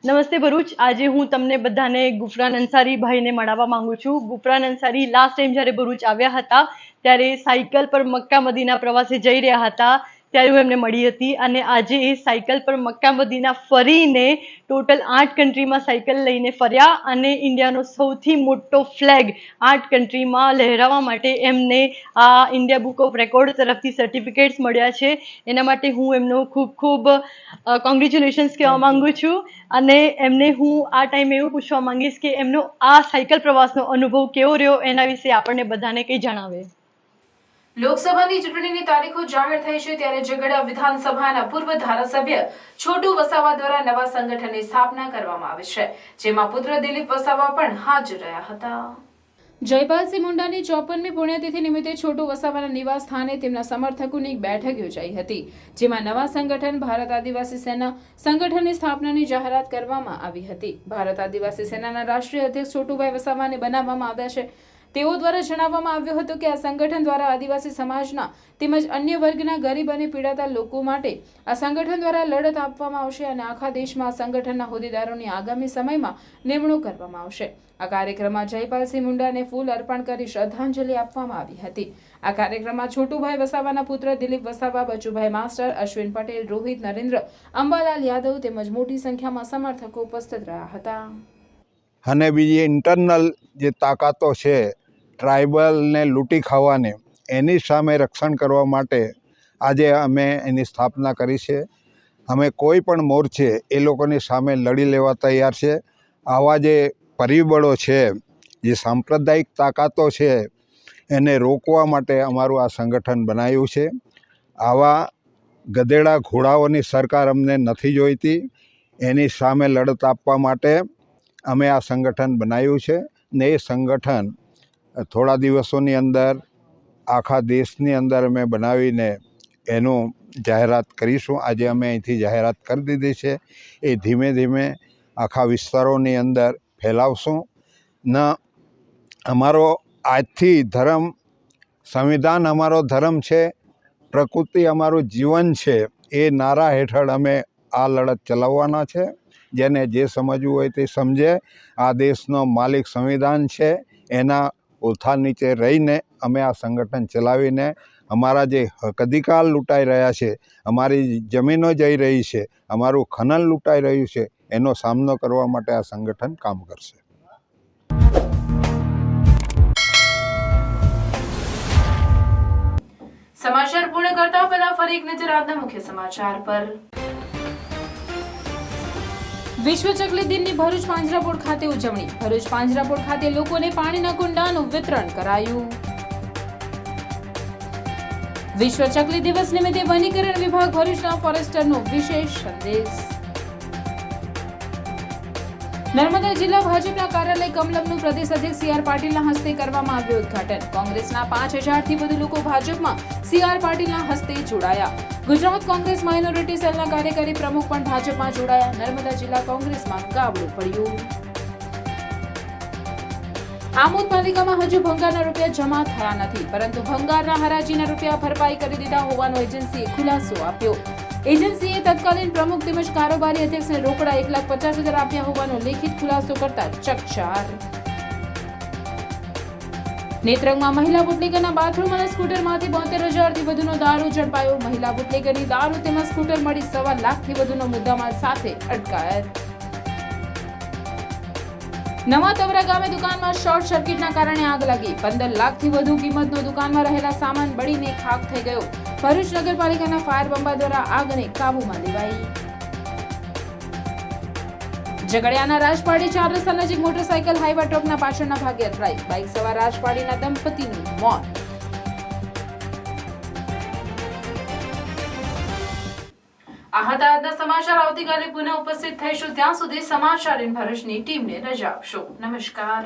S14: નમસ્તે ભરૂચ. આજે હું તમને બધાને ગુફરાન અંસારી ભાઈને મળવા માંગુ છું. ગુફરાન અંસારી લાસ્ટ ટાઈમ જ્યારે ભરૂચ આવ્યા હતા ત્યારે સાયકલ પર મક્કા મદીના પ્રવાસે જઈ રહ્યા હતા ત્યારે હું એમને મળી હતી અને આજે એ સાયકલ પર મક્કા મદીના ફરીને ટોટલ 8 કન્ટ્રીમાં સાયકલ લઈને ફર્યા અને ઇન્ડિયાનો સૌથી મોટો ફ્લેગ 8 કન્ટ્રીમાં લહેરાવવા માટે એમને આ ઇન્ડિયા બુક ઓફ રેકોર્ડ તરફથી સર્ટિફિકેટ્સ મળ્યા છે. એના માટે હું એમનો ખૂબ ખૂબ કોંગ્રેચ્યુલેશન્સ કહેવા માંગુ છું અને એમને હું આ ટાઈમે એવું પૂછવા માંગીશ કે એમનો આ સાયકલ પ્રવાસનો અનુભવ કેવો રહ્યો એના વિશે આપણને બધાને કંઈ જણાવે.
S1: લોકસભાની ચૂંટણીની તારીખો જાહેર થઈ છે ત્યારે ઝઘડા વિધાનસભાના પૂર્વ ધારાસભ્ય છોટુ વસાવા દ્વારા નવા સંગઠનની સ્થાપના કરવામાં આવી છે, જેમાં પુત્ર દિલીપ વસાવા પણ હાજર રહ્યા હતા. જયપાલસિંહ મુંડાની 54મી પુણ્યતિથિ નિમિત્તે છોટુ વસાવાના નિવાસ સ્થાને તેમના સમર્થકોની એક બેઠક યોજાઈ હતી, જેમાં નવા સંગઠન ભારત આદિવાસી સેના સંગઠનની સ્થાપનાની જાહેરાત કરવામાં આવી હતી. ભારત આદિવાસી સેનાના રાષ્ટ્રીય અધ્યક્ષ છોટુભાઈ વસાવાને બનાવવામાં આવ્યા છે. તેઓ દ્વારા જણાવવામાં આવ્યું હતું કે આ સંગઠન દ્વારા આદિવાસી સમાજના તેમજ અન્ય વર્ગના ગરીબ અને પીડાતા લોકો માટે આ સંગઠન દ્વારા લડત આપવામાં આવશે અને આખા દેશમાં આ સંગઠનના હોદ્દેદારોની આગામી સમયમાં નિમણૂક કરવામાં આવશે. આ કાર્યક્રમમાં જયપાલસિંહ મુંડાને ફૂલ અર્પણ કરી શ્રદ્ધાંજલિ આપવામાં આવી હતી. આ કાર્યક્રમમાં છોટુભાઈ વસાવાના પુત્ર દિલીપ વસાવા, બચુભાઈ માસ્ટર, અશ્વિન પટેલ, રોહિત નરેન્દ્ર, અંબાલાલ યાદવ તેમજ મોટી સંખ્યામાં સમર્થકો ઉપસ્થિત રહ્યા હતા.
S15: અને બીજી ઇન્ટરનલ જે તાકાતો છે ટ્રાઇબલને લૂંટી ખાવાને, એની સામે રક્ષણ કરવા માટે આજે અમે એની સ્થાપના કરી છે. અમે કોઈ પણ મોરચે એ લોકોની સામે લડી લેવા તૈયાર છે. આવા જે પરિબળો છે, જે સાંપ્રદાયિક તાકાતો છે, એને રોકવા માટે અમારું આ સંગઠન બનાવ્યું છે. આવા ગધેડા ઘોડાઓની સરકાર અમને નથી જોઈતી. એની સામે લડત આપવા માટે અમે આ સંગઠન બનાવ્યું છે ને એ સંગઠન થોડા દિવસોની અંદર આખા દેશની અંદર અમે બનાવીને એનું જાહેરાત કરીશું. આજે અમે અહીંથી જાહેરાત કરી દીધી છે. એ ધીમે ધીમે આખા વિસ્તારોની અંદર ફેલાવશું. ન અમારો આજથી ધર્મ, સંવિધાન અમારો ધર્મ છે, પ્રકૃતિ અમારું જીવન છે, એ નારા હેઠળ અમે આ લડત ચલાવવાના છે. જેને જે સમજવું હોય તે સમજે. આ દેશનો માલિક સંવિધાન છે, એના ઓથા નીચે રહીને અમે આ સંગઠન ચલાવીને અમારા જે હક અધિકાર લૂંટાઈ રહ્યા છે, અમારી જમીનો જઈ રહી છે, અમારું ખનન લૂંટાઈ રહ્યું છે, એનો સામનો કરવા માટે આ સંગઠન કામ કરશે.
S1: સમાચાર પૂર્ણ કરતા પહેલા ફરી એક નજર આજના મુખ્ય સમાચાર પર. વિશ્વ ચકલી દિનની ભરૂચ પાંજરાપોળ ખાતે ઉજવણી. ભરૂચ પાંજરાપોળ ખાતે લોકોને પાણીના કુંડાનું વિતરણ કરાયું. વિશ્વ ચકલી દિવસ નિમિત્તે વનીકરણ વિભાગ ભરૂચના ફોરેસ્ટરનો વિશેષ સંદેશ. નર્મદા જિલ્લા ભાજપના કાર્યાલય કમલમનું પ્રદેશ અધ્યક્ષ સી.આર. પાટીલના હસ્તે કરવામાં આવ્યું ઉદ્ઘાટન. કોંગ્રેસના 5,000થી વધુ લોકો ભાજપમાં સી.આર. પાટીલના હસ્તે જોડાયા. ગુજરાત કોંગ્રેસ માઇનોરિટી સેલના કાર્યકારી પ્રમુખ પણ ભાજપમાં જોડાયા. નર્મદા જિલ્લા કોંગ્રેસમાં ગાબડું પડ્યું. આમોદ પાલિકામાં હજુ ભંગારના રૂપિયા જમા થયા નથી, પરંતુ ભંગારના હરાજીના રૂપિયા ભરપાઈ કરી દીધા હોવાનો એજન્સીએ ખુલાસો આપ્યો. એજન્સીએ તત્કાલીન પ્રમુખ તેમજ કારોબારી અધ્યક્ષને રોકડા 1,50,000 આપ્યા હોવાનો લેખિત ખુલાસો કરતા ચકચાર. નેત્રંગમાં મહિલા બુટલેગરના બાથરૂમ અને સ્કૂટરમાંથી 72,000થી વધુનો દારૂ ઝડપાયો. મહિલા બુટલેગરની દારૂ તેમજ સ્કૂટર મળી 1.25 લાખથી વધુનો મુદ્દામાલ સાથે અટકાયત. નવા તવરા ગામે દુકાનમાં શોર્ટ સર્કિટના કારણે આગ લાગી. 15 લાખથી વધુ કિંમતનો દુકાનમાં રહેલા સામાન બળીને ખાખ થઈ ગયો. ભરૂચ નગરપાલિકાના ફાયર બંબા દ્વારા આગને કાબૂમાં લેવાઈ. ઝઘડિયાના રાજપાડી 4 રસ્તા નજીક મોટરસાયકલ હાઈવા ટ્રકના પાછળના ભાગે અથડાઈ. બાઇક સવાર રાજપાડીના દંપતીનું મોત. આ હતા આજના સમાચાર. આવતીકાલે પુનઃ ઉપસ્થિત થઈશું. ત્યાં સુધી સમાચાર ઇન ભરૂચની ટીમને રજા આપશો. નમસ્કાર.